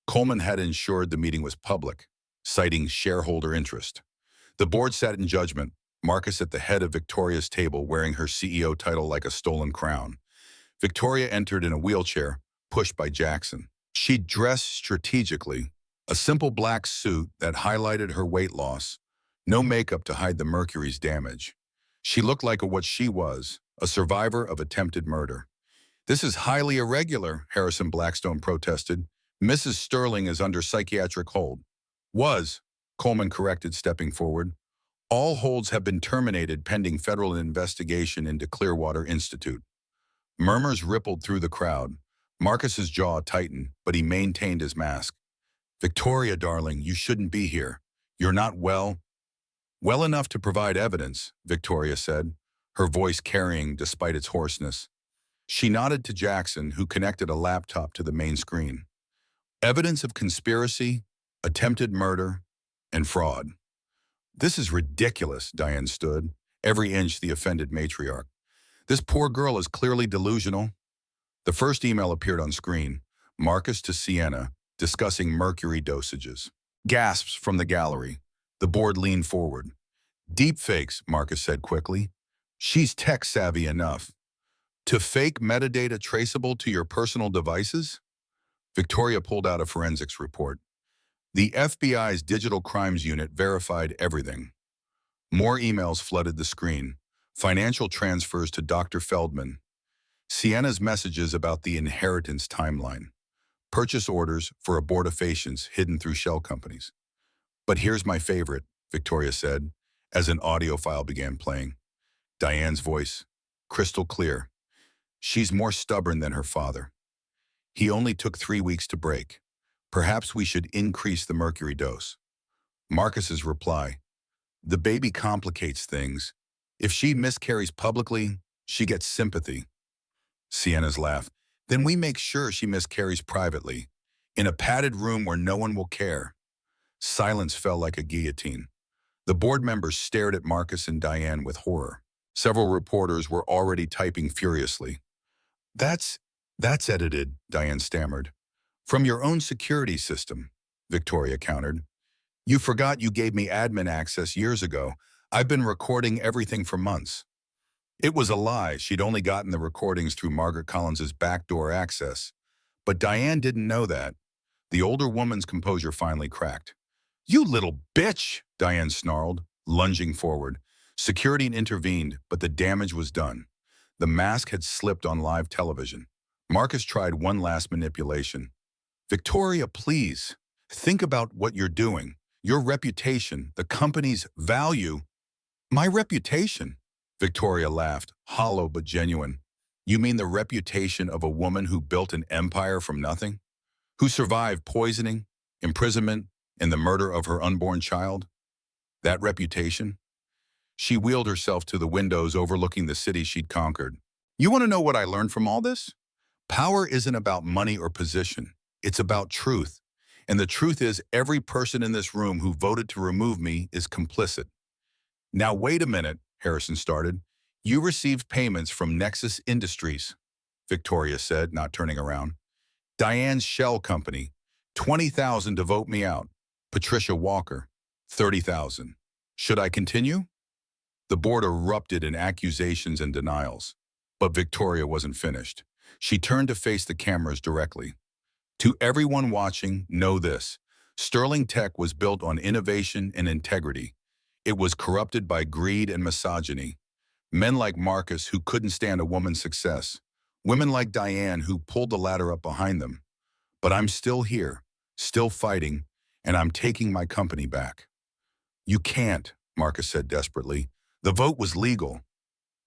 Coleman had ensured the meeting was public, citing shareholder interest. The board sat in judgment, Marcus at the head of Victoria's table wearing her CEO title like a stolen crown. Victoria entered in a wheelchair, pushed by Jackson. She dressed strategically, a simple black suit that highlighted her weight loss, no makeup to hide the mercury's damage. She looked like what she was, a survivor of attempted murder. "This is highly irregular," Harrison Blackstone protested. "Mrs. Sterling is under psychiatric hold." "Was," Coleman corrected, stepping forward. "All holds have been terminated pending federal investigation into Clearwater Institute." Murmurs rippled through the crowd. Marcus's jaw tightened, but he maintained his mask. "Victoria, darling, you shouldn't be here. You're not well." "Well enough to provide evidence," Victoria said, her voice carrying despite its hoarseness. She nodded to Jackson, who connected a laptop to the main screen. "Evidence of conspiracy, attempted murder, and fraud." "This is ridiculous," Diane stood, every inch the offended matriarch. "This poor girl is clearly delusional." The first email appeared on screen, Marcus to Sienna, discussing mercury dosages. Gasps from the gallery. The board leaned forward. "Deepfakes," Marcus said quickly. "She's tech-savvy enough." "To fake metadata traceable to your personal devices?" Victoria pulled out a forensics report. The FBI's Digital Crimes Unit verified everything. More emails flooded the screen. Financial transfers to Dr. Feldman. Sienna's messages about the inheritance timeline. Purchase orders for abortifacients hidden through shell companies. "But here's my favorite," Victoria said, as an audio file began playing. Diane's voice, crystal clear. "She's more stubborn than her father. He only took 3 weeks to break. Perhaps we should increase the mercury dose." Marcus's reply, "The baby complicates things. If she miscarries publicly, she gets sympathy." Sienna's laugh, "Then we make sure she miscarries privately, in a padded room where no one will care." Silence fell like a guillotine. The board members stared at Marcus and Diane with horror. Several reporters were already typing furiously. That's edited," Diane stammered. "From your own security system," Victoria countered. "You forgot you gave me admin access years ago. I've been recording everything for months." It was a lie. She'd only gotten the recordings through Margaret Collins's backdoor access. But Diane didn't know that. The older woman's composure finally cracked. "You little bitch!" Diane snarled, lunging forward. Security intervened, but the damage was done. The mask had slipped on live television. Marcus tried one last manipulation. "Victoria, please. Think about what you're doing. Your reputation, the company's value." "My reputation?" Victoria laughed, hollow but genuine. "You mean the reputation of a woman who built an empire from nothing? Who survived poisoning, imprisonment, and the murder of her unborn child? That reputation?" She wheeled herself to the windows overlooking the city she'd conquered. "You want to know what I learned from all this? Power isn't about money or position. It's about truth. And the truth is every person in this room who voted to remove me is complicit." "Now wait a minute," Harrison started. "You received payments from Nexus Industries," Victoria said, not turning around. "Diane's shell company, 20,000 to vote me out. Patricia Walker, 30,000. Should I continue?" The board erupted in accusations and denials. But Victoria wasn't finished. She turned to face the cameras directly. "To everyone watching, know this. Sterling Tech was built on innovation and integrity. It was corrupted by greed and misogyny. Men like Marcus who couldn't stand a woman's success. Women like Diane who pulled the ladder up behind them. But I'm still here, still fighting, and I'm taking my company back. You can't, Marcus said desperately. The vote was legal.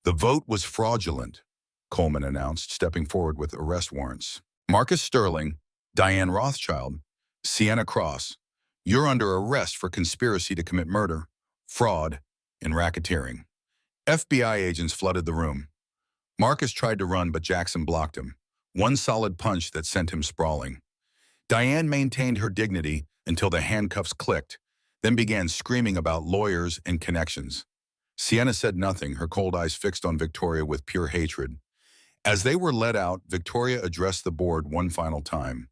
The vote was fraudulent, Coleman announced, stepping forward with arrest warrants. Marcus Sterling, Diane Rothschild, Sienna Cross, you're under arrest for conspiracy to commit murder, fraud, and racketeering. FBI agents flooded the room. Marcus tried to run, but Jackson blocked him. One solid punch that sent him sprawling. Diane maintained her dignity until the handcuffs clicked, then began screaming about lawyers and connections. Sienna said nothing, her cold eyes fixed on Victoria with pure hatred. As they were let out, Victoria addressed the board one final time.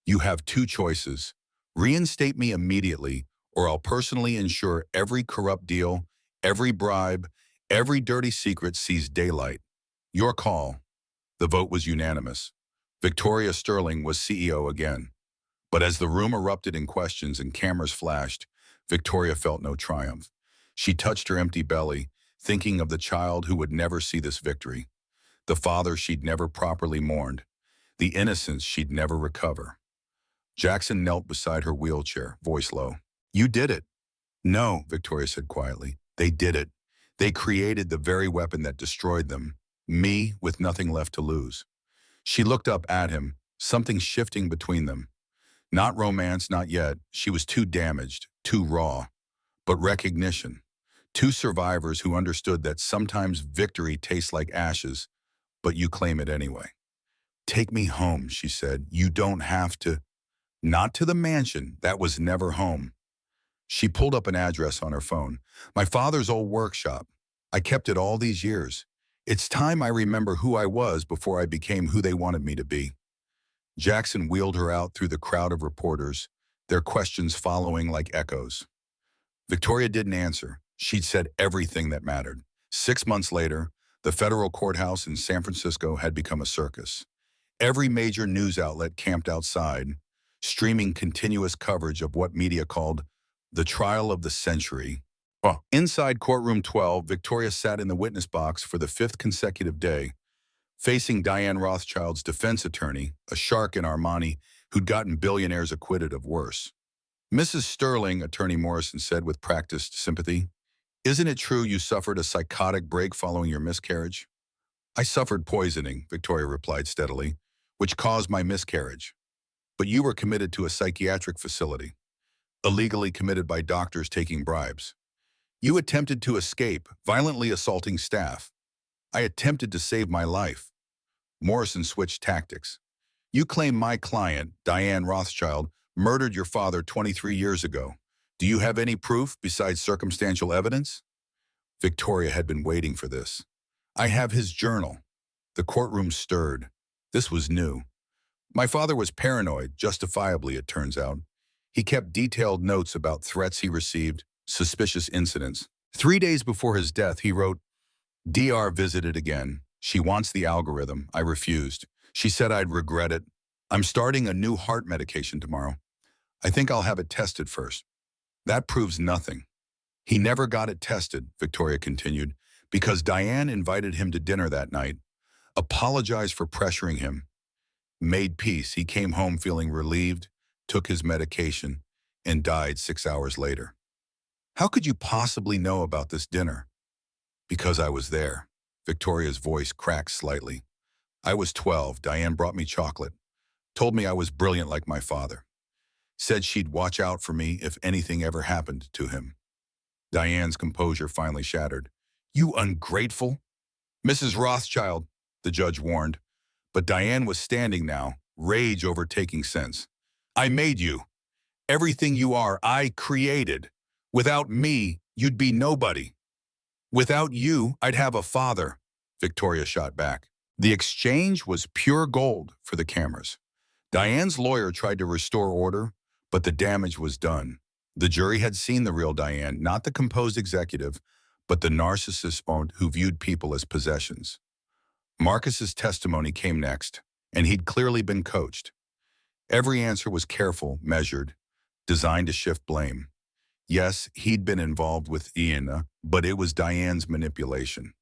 You have two choices. Reinstate me immediately, or I'll personally ensure every corrupt deal, every bribe, every dirty secret sees daylight. Your call. The vote was unanimous. Victoria Sterling was CEO again. But as the room erupted in questions and cameras flashed, Victoria felt no triumph. She touched her empty belly, thinking of the child who would never see this victory, the father she'd never properly mourned, the innocence she'd never recover. Jackson knelt beside her wheelchair, voice low. You did it. No, Victoria said quietly. They did it. They created the very weapon that destroyed them, me with nothing left to lose. She looked up at him, something shifting between them. Not romance, not yet. She was too damaged, too raw. But recognition. Two survivors who understood that sometimes victory tastes like ashes, but you claim it anyway. Take me home, she said. You don't have to. Not to the mansion. That was never home. She pulled up an address on her phone. My father's old workshop. I kept it all these years. It's time I remember who I was before I became who they wanted me to be. Jackson wheeled her out through the crowd of reporters, their questions following like echoes. Victoria didn't answer. She'd said everything that mattered. 6 months later, the federal courthouse in San Francisco had become a circus. Every major news outlet camped outside, streaming continuous coverage of what media called the trial of the century. Inside courtroom 12, Victoria sat in the witness box for the 5th consecutive day, facing Diane Rothschild's defense attorney, a shark in Armani who'd gotten billionaires acquitted of worse. Mrs. Sterling, Attorney Morrison said with practiced sympathy, isn't it true you suffered a psychotic break following your miscarriage? I suffered poisoning, Victoria replied steadily, which caused my miscarriage. But you were committed to a psychiatric facility, illegally committed by doctors taking bribes. You attempted to escape, violently assaulting staff. I attempted to save my life. Morrison switched tactics. You claim my client, Diane Rothschild, murdered your father 23 years ago. Do you have any proof besides circumstantial evidence? Victoria had been waiting for this. I have his journal. The courtroom stirred. This was new. My father was paranoid, justifiably, it turns out. He kept detailed notes about threats he received, suspicious incidents. 3 days before his death, he wrote, DR visited again. She wants the algorithm. I refused. She said I'd regret it. I'm starting a new heart medication tomorrow. I think I'll have it tested first. That proves nothing. He never got it tested, Victoria continued, because Diane invited him to dinner that night, apologized for pressuring him, made peace. He came home feeling relieved, took his medication, and died 6 hours later. How could you possibly know about this dinner? Because I was there. Victoria's voice cracked slightly. I was 12. Diane brought me chocolate, told me I was brilliant like my father, said she'd watch out for me if anything ever happened to him. Diane's composure finally shattered. You ungrateful! Mrs. Rothschild, the judge warned, but Diane was standing now, rage overtaking sense. I made you. Everything you are, I created. Without me, you'd be nobody. Without you, I'd have a father, Victoria shot back. The exchange was pure gold for the cameras. Diane's lawyer tried to restore order, but the damage was done. The jury had seen the real Diane, not the composed executive, but the narcissist who viewed people as possessions. Marcus's testimony came next, and he'd clearly been coached. Every answer was careful, measured, designed to shift blame. Yes, he'd been involved with Iana, but it was Diane's manipulation.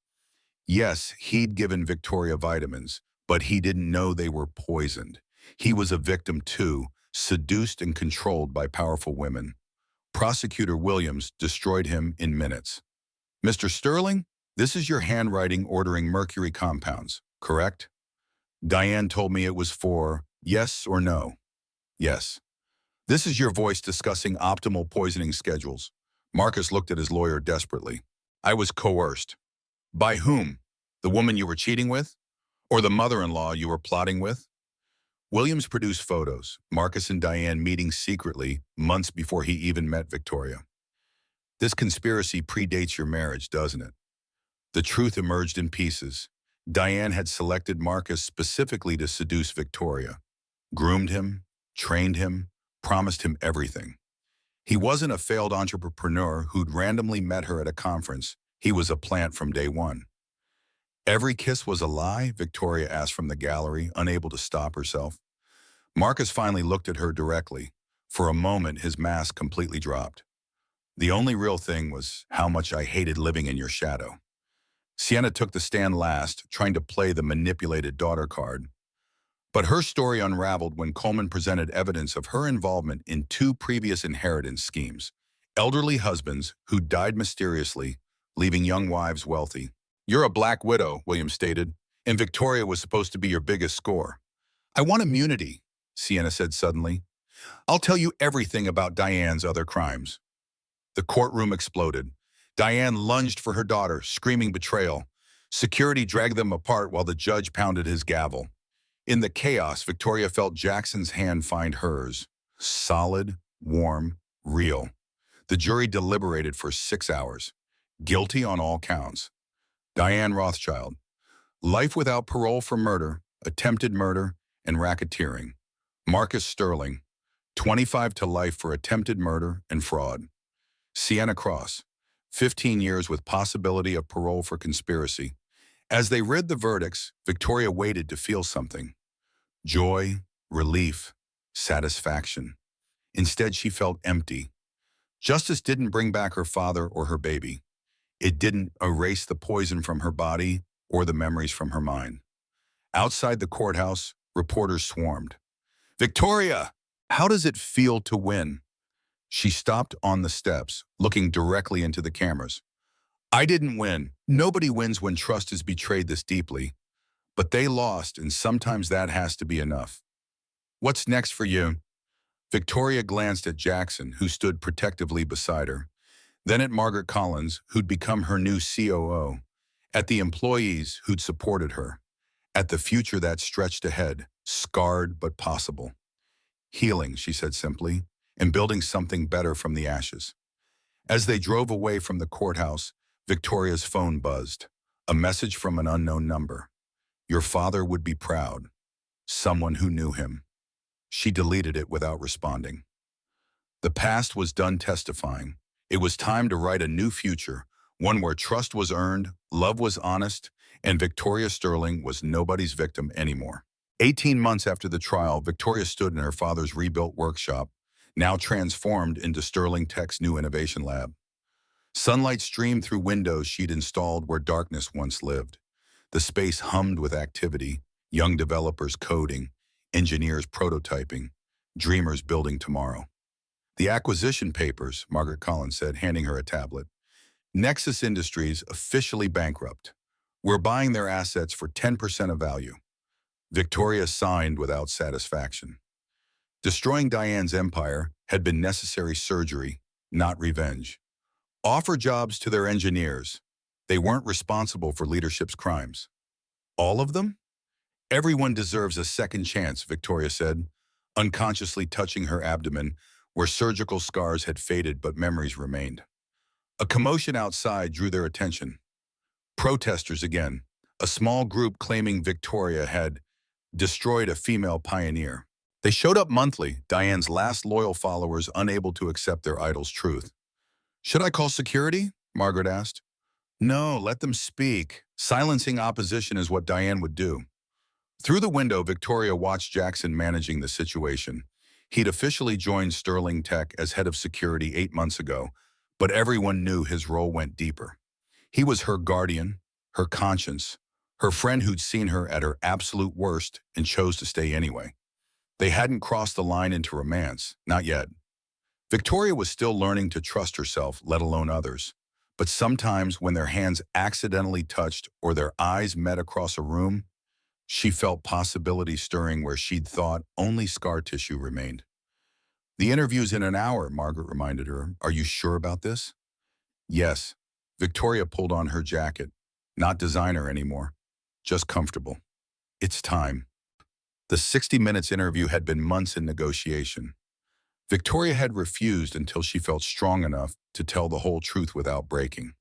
Yes, he'd given Victoria vitamins, but he didn't know they were poisoned. He was a victim too, seduced and controlled by powerful women. Prosecutor Williams destroyed him in minutes. Mr. Sterling, this is your handwriting ordering mercury compounds, correct? Diane told me it was for yes or no. Yes. This is your voice discussing optimal poisoning schedules. Marcus looked at his lawyer desperately. I was coerced. By whom? The woman you were cheating with? Or the mother-in-law you were plotting with? Williams produced photos, Marcus and Diane meeting secretly months before he even met Victoria. This conspiracy predates your marriage, doesn't it? The truth emerged in pieces. Diane had selected Marcus specifically to seduce Victoria, groomed him, trained him, promised him everything. He wasn't a failed entrepreneur who'd randomly met her at a conference. He was a plant from day one. Every kiss was a lie? Victoria asked from the gallery, unable to stop herself. Marcus finally looked at her directly. For a moment, his mask completely dropped. The only real thing was how much I hated living in your shadow. Sienna took the stand last, trying to play the manipulated daughter card. But her story unraveled when Coleman presented evidence of her involvement in 2 previous inheritance schemes, elderly husbands who died mysteriously, leaving young wives wealthy. You're a black widow, William stated, and Victoria was supposed to be your biggest score. I want immunity, Sienna said suddenly. I'll tell you everything about Diane's other crimes. The courtroom exploded. Diane lunged for her daughter, screaming betrayal. Security dragged them apart while the judge pounded his gavel. In the chaos, Victoria felt Jackson's hand find hers. Solid, warm, real. The jury deliberated for 6 hours. Guilty on all counts. Diane Rothschild. Life without parole for murder, attempted murder, and racketeering. Marcus Sterling. 25 to life for attempted murder and fraud. Sienna Cross. 15 years with possibility of parole for conspiracy. As they read the verdicts, Victoria waited to feel something. Joy, relief, satisfaction. Instead, she felt empty. Justice didn't bring back her father or her baby. It didn't erase the poison from her body or the memories from her mind. Outside the courthouse, reporters swarmed. Victoria, how does it feel to win? She stopped on the steps, looking directly into the cameras. I didn't win. Nobody wins when trust is betrayed this deeply. But they lost, and sometimes that has to be enough. What's next for you? Victoria glanced at Jackson, who stood protectively beside her. Then at Margaret Collins, who'd become her new COO. At the employees who'd supported her. At the future that stretched ahead, scarred but possible. Healing, she said simply, and building something better from the ashes. As they drove away from the courthouse, Victoria's phone buzzed. A message from an unknown number. Your father would be proud. Someone who knew him. She deleted it without responding. The past was done testifying. It was time to write a new future, one where trust was earned, love was honest, and Victoria Sterling was nobody's victim anymore. 18 months after the trial, Victoria stood in her father's rebuilt workshop, now transformed into Sterling Tech's new innovation lab. Sunlight streamed through windows she'd installed where darkness once lived. The space hummed with activity, young developers coding, engineers prototyping, dreamers building tomorrow. The acquisition papers, Margaret Collins said, handing her a tablet. Nexus Industries officially bankrupt. We're buying their assets for 10% of value. Victoria signed without satisfaction. Destroying Diane's empire had been necessary surgery, not revenge. Offer jobs to their engineers. They weren't responsible for leadership's crimes. All of them? Everyone deserves a second chance, Victoria said, unconsciously touching her abdomen, where surgical scars had faded but memories remained. A commotion outside drew their attention. Protesters again, a small group claiming Victoria had destroyed a female pioneer. They showed up monthly, Diane's last loyal followers unable to accept their idol's truth. Should I call security? Margaret asked. No, let them speak. Silencing opposition is what Diane would do. Through the window, Victoria watched Jackson managing the situation. He'd officially joined Sterling Tech as head of security 8 months ago, but everyone knew his role went deeper. He was her guardian, her conscience, her friend who'd seen her at her absolute worst and chose to stay anyway. They hadn't crossed the line into romance, not yet. Victoria was still learning to trust herself, let alone others. But sometimes when their hands accidentally touched or their eyes met across a room, she felt possibility stirring where she'd thought only scar tissue remained. The interview's in an hour, Margaret reminded her. Are you sure about this? Yes. Victoria pulled on her jacket. Not designer anymore. Just comfortable. It's time. The 60 Minutes interview had been months in negotiation. Victoria had refused until she felt strong enough to tell the whole truth without breaking.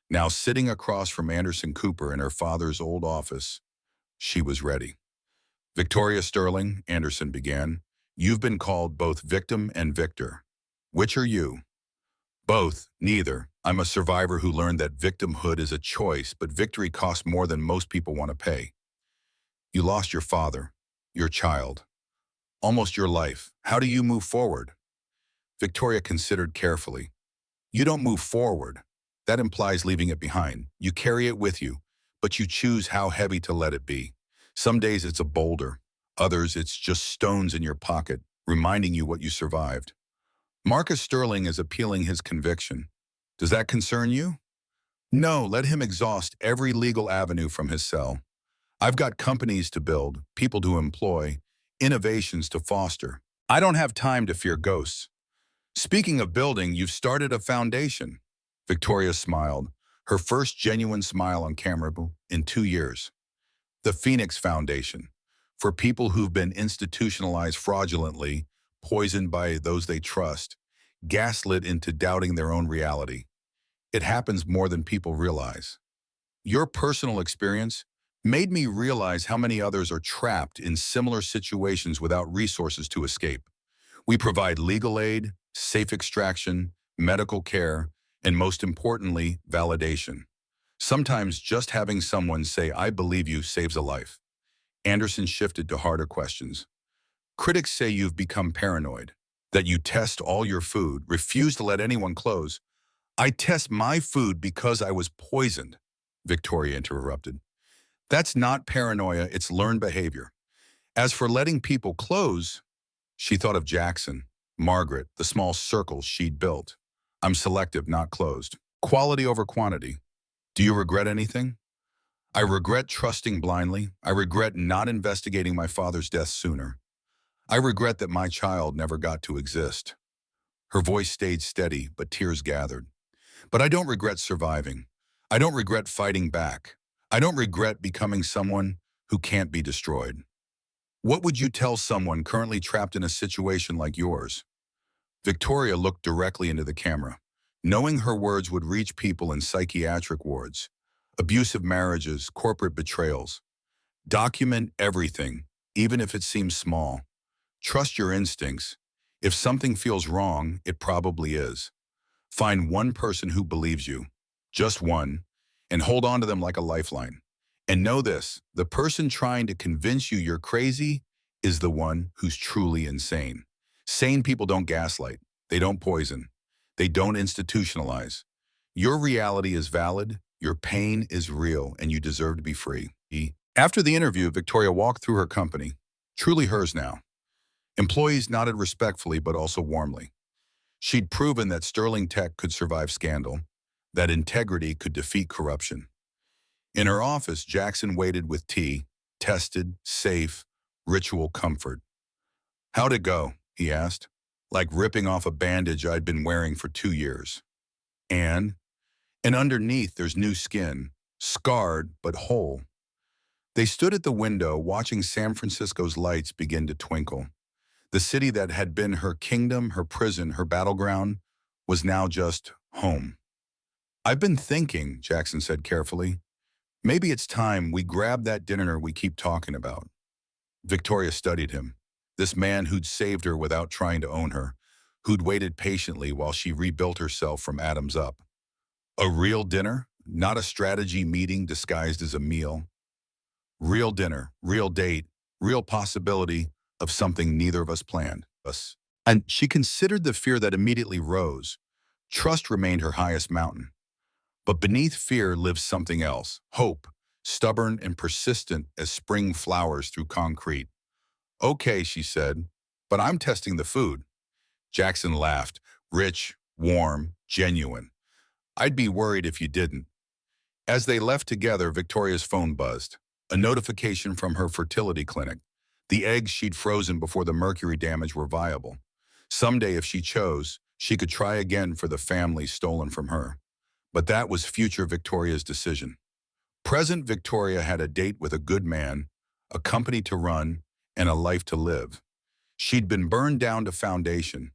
Now, sitting across from Anderson Cooper in her father's old office, she was ready. Victoria Sterling, Anderson began, you've been called both victim and victor. Which are you? Both, neither. I'm a survivor who learned that victimhood is a choice, but victory costs more than most people want to pay. You lost your father, your child, almost your life. How do you move forward? Victoria considered carefully. You don't move forward. That implies leaving it behind. You carry it with you, but you choose how heavy to let it be. Some days it's a boulder. Others it's just stones in your pocket, reminding you what you survived. Marcus Sterling is appealing his conviction. Does that concern you? No, let him exhaust every legal avenue from his cell. I've got companies to build, people to employ, innovations to foster. I don't have time to fear ghosts. Speaking of building, you've started a foundation. Victoria smiled, her first genuine smile on camera in 2 years. The Phoenix Foundation, for people who've been institutionalized fraudulently, poisoned by those they trust, gaslit into doubting their own reality. It happens more than people realize. Your personal experience made me realize how many others are trapped in similar situations without resources to escape. We provide legal aid, safe extraction, medical care, and most importantly, validation. Sometimes just having someone say, I believe you, saves a life. Anderson shifted to harder questions. Critics say you've become paranoid, that you test all your food, refuse to let anyone close. I test my food because I was poisoned, Victoria interrupted. That's not paranoia, it's learned behavior. As for letting people close, she thought of Jackson, Margaret, the small circles she'd built. I'm selective, not closed. Quality over quantity. Do you regret anything? I regret trusting blindly. I regret not investigating my father's death sooner. I regret that my child never got to exist. Her voice stayed steady, but tears gathered. But I don't regret surviving. I don't regret fighting back. I don't regret becoming someone who can't be destroyed. What would you tell someone currently trapped in a situation like yours? Victoria looked directly into the camera, knowing her words would reach people in psychiatric wards, abusive marriages, corporate betrayals. Document everything, even if it seems small. Trust your instincts. If something feels wrong, it probably is. Find one person who believes you, just one, and hold on to them like a lifeline. And know this, the person trying to convince you you're crazy is the one who's truly insane. Sane people don't gaslight. They don't poison. They don't institutionalize. Your reality is valid, your pain is real, and you deserve to be free. After the interview, Victoria walked through her company, truly hers now. Employees nodded respectfully but also warmly. She'd proven that Sterling Tech could survive scandal, that integrity could defeat corruption. In her office, Jackson waited with tea, tested, safe, ritual comfort. How'd it go? He asked, like ripping off a bandage I'd been wearing for 2 years. And underneath there's new skin, scarred but whole. They stood at the window watching San Francisco's lights begin to twinkle. The city that had been her kingdom, her prison, her battleground, was now just home. I've been thinking, Jackson said carefully, maybe it's time we grab that dinner we keep talking about. Victoria studied him, this man who'd saved her without trying to own her, who'd waited patiently while she rebuilt herself from atoms up. A real dinner, not a strategy meeting disguised as a meal. Real dinner, real date, real possibility of something neither of us planned. And she considered the fear that immediately rose. Trust remained her highest mountain. But beneath fear lives something else, hope, stubborn and persistent as spring flowers through concrete. Okay, she said, but I'm testing the food. Jackson laughed. Rich, warm, genuine. I'd be worried if you didn't. As they left together, Victoria's phone buzzed. A notification from her fertility clinic. The eggs she'd frozen before the mercury damage were viable. Someday, if she chose, she could try again for the family stolen from her. But that was future Victoria's decision. Present Victoria had a date with a good man, a company to run, and a life to live. She'd been burned down to foundation,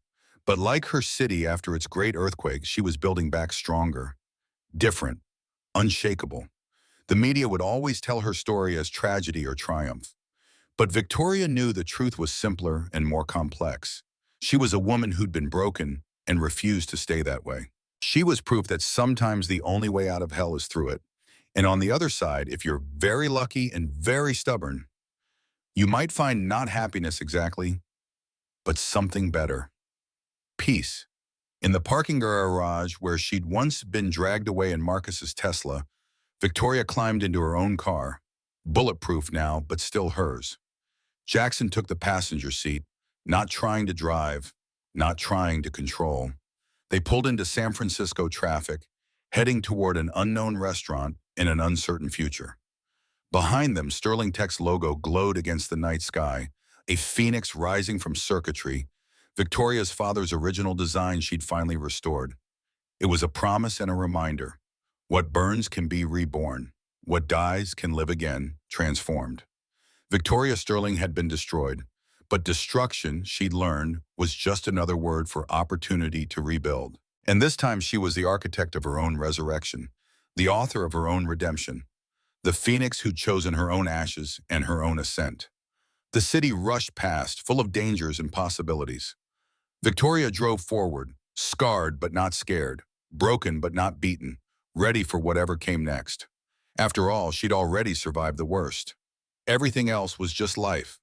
but like her city after its great earthquake, she was building back stronger, different, unshakable. The media would always tell her story as tragedy or triumph. But Victoria knew the truth was simpler and more complex. She was a woman who'd been broken and refused to stay that way. She was proof that sometimes the only way out of hell is through it. And on the other side, if you're very lucky and very stubborn, you might find not happiness exactly, but something better. Peace. In the parking garage where she'd once been dragged away in Marcus's Tesla, Victoria climbed into her own car, bulletproof now, but still hers. Jackson took the passenger seat, not trying to drive, not trying to control. They pulled into San Francisco traffic, heading toward an unknown restaurant in an uncertain future. Behind them, Sterling Tech's logo glowed against the night sky, a phoenix rising from circuitry, Victoria's father's original design she'd finally restored. It was a promise and a reminder. What burns can be reborn. What dies can live again, transformed. Victoria Sterling had been destroyed, but destruction, she'd learned, was just another word for opportunity to rebuild. And this time she was the architect of her own resurrection, the author of her own redemption, the phoenix who'd chosen her own ashes and her own ascent. The city rushed past, full of dangers and possibilities. Victoria drove forward, scarred but not scared, broken but not beaten, ready for whatever came next. After all, she'd already survived the worst. Everything else was just life.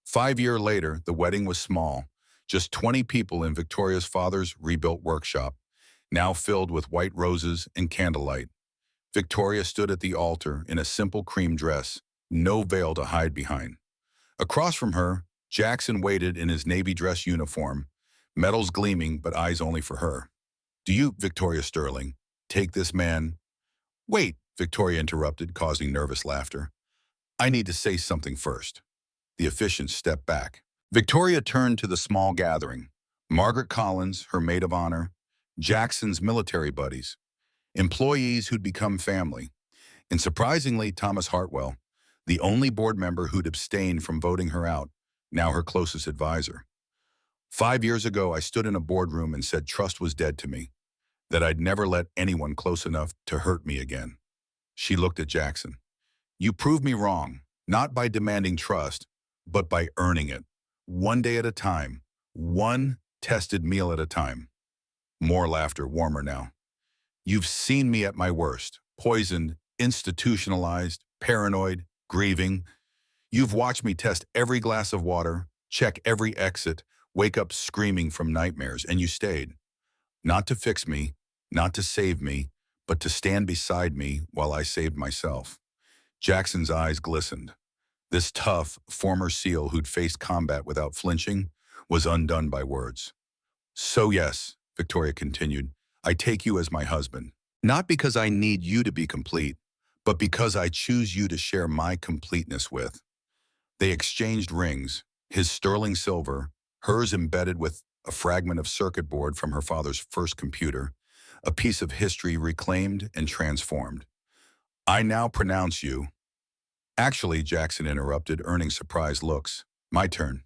5 years later, the wedding was small, just 20 people in Victoria's father's rebuilt workshop, now filled with white roses and candlelight. Victoria stood at the altar in a simple cream dress, no veil to hide behind. Across from her, Jackson waited in his navy dress uniform, medals gleaming but eyes only for her. Do you, Victoria Sterling, take this man? Wait, Victoria interrupted, causing nervous laughter. I need to say something first. The officiant stepped back. Victoria turned to the small gathering. Margaret Collins, her maid of honor, Jackson's military buddies, employees who'd become family, and surprisingly, Thomas Hartwell, the only board member who'd abstained from voting her out, now her closest advisor. 5 years ago, I stood in a boardroom and said trust was dead to me, that I'd never let anyone close enough to hurt me again. She looked at Jackson. You proved me wrong, not by demanding trust, but by earning it. One day at a time, one tested meal at a time. More laughter, warmer now. You've seen me at my worst, poisoned, institutionalized, paranoid, grieving. You've watched me test every glass of water, check every exit, wake up screaming from nightmares, and you stayed. Not to fix me, not to save me, but to stand beside me while I saved myself. Jackson's eyes glistened. This tough, former SEAL who'd faced combat without flinching was undone by words. So yes, Victoria continued, I take you as my husband, not because I need you to be complete, but because I choose you to share my completeness with. They exchanged rings, his sterling silver, hers embedded with a fragment of circuit board from her father's first computer, a piece of history reclaimed and transformed. I now pronounce you. Actually, Jackson interrupted, earning surprised looks. My turn.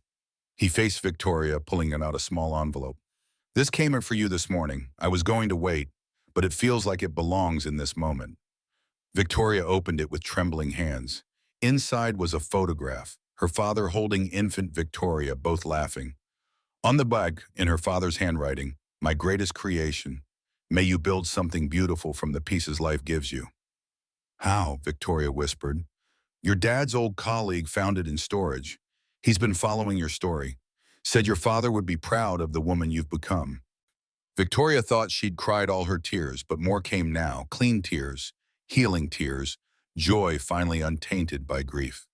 He faced Victoria, pulling out a small envelope. This came in for you this morning. I was going to wait, but it feels like it belongs in this moment. Victoria opened it with trembling hands. Inside was a photograph, her father holding infant Victoria, both laughing. On the back, in her father's handwriting, my greatest creation. May you build something beautiful from the pieces life gives you. How? Victoria whispered. Your dad's old colleague found it in storage. He's been following your story. Said your father would be proud of the woman you've become. Victoria thought she'd cried all her tears, but more came now, clean tears, healing tears, joy finally untainted by grief.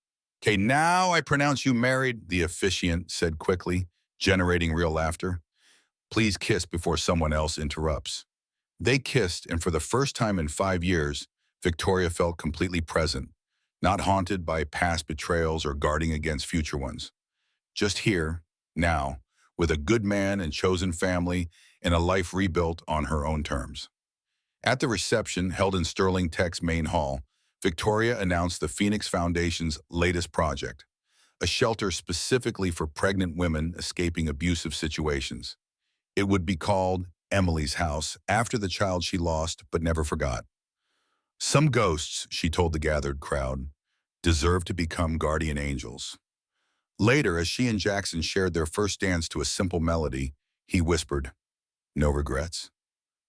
Okay, now I pronounce you married, the officiant said quickly, generating real laughter. Please kiss before someone else interrupts. They kissed, and for the first time in 5 years, Victoria felt completely present, not haunted by past betrayals or guarding against future ones. Just here, now, with a good man and chosen family and a life rebuilt on her own terms. At the reception held in Sterling Tech's main hall, Victoria announced the Phoenix Foundation's latest project, a shelter specifically for pregnant women escaping abusive situations. It would be called Emily's House after the child she lost but never forgot. Some ghosts, she told the gathered crowd, deserve to become guardian angels. Later, as she and Jackson shared their first dance to a simple melody, he whispered, "No regrets?"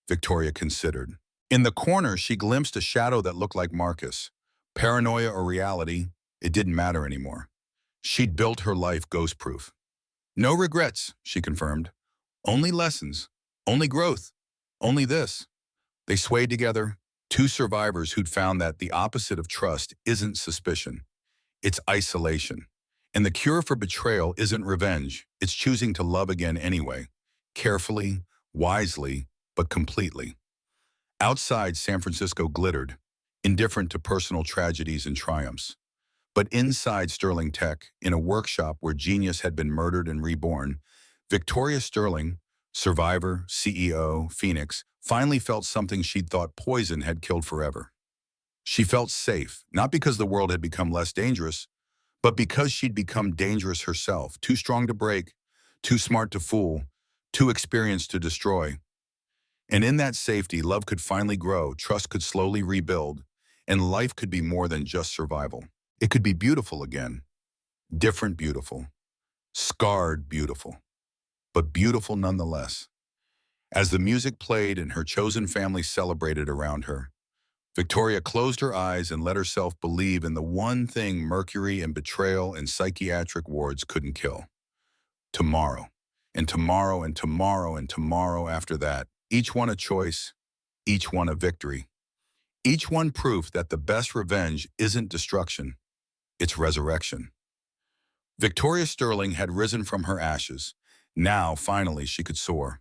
Victoria considered. In the corner, she glimpsed a shadow that looked like Marcus. Paranoia or reality, it didn't matter anymore. She'd built her life ghost-proof. "No regrets," she confirmed. "Only lessons. Only growth. Only this." They swayed together, two survivors who'd found that the opposite of trust isn't suspicion. It's isolation. And the cure for betrayal isn't revenge. It's choosing to love again anyway. Carefully, wisely, but completely. Outside, San Francisco glittered, indifferent to personal tragedies and triumphs. But inside Sterling Tech, in a workshop where genius had been murdered and reborn, Victoria Sterling, survivor, CEO, Phoenix, finally felt something she'd thought poison had killed forever. She felt safe, not because the world had become less dangerous, but because she'd become dangerous herself, too strong to break, too smart to fool, too experienced to destroy. And in that safety, love could finally grow, trust could slowly rebuild, and life could be more than just survival. It could be beautiful again. Different beautiful. Scarred beautiful. But beautiful nonetheless. As the music played and her chosen family celebrated around her, Victoria closed her eyes and let herself believe in the one thing mercury and betrayal and psychiatric wards couldn't kill. Tomorrow, and tomorrow, and tomorrow, and tomorrow after that, each one a choice, each one a victory. Each one proof that the best revenge isn't destruction, it's resurrection. Victoria Sterling had risen from her ashes. Now, finally, she could soar.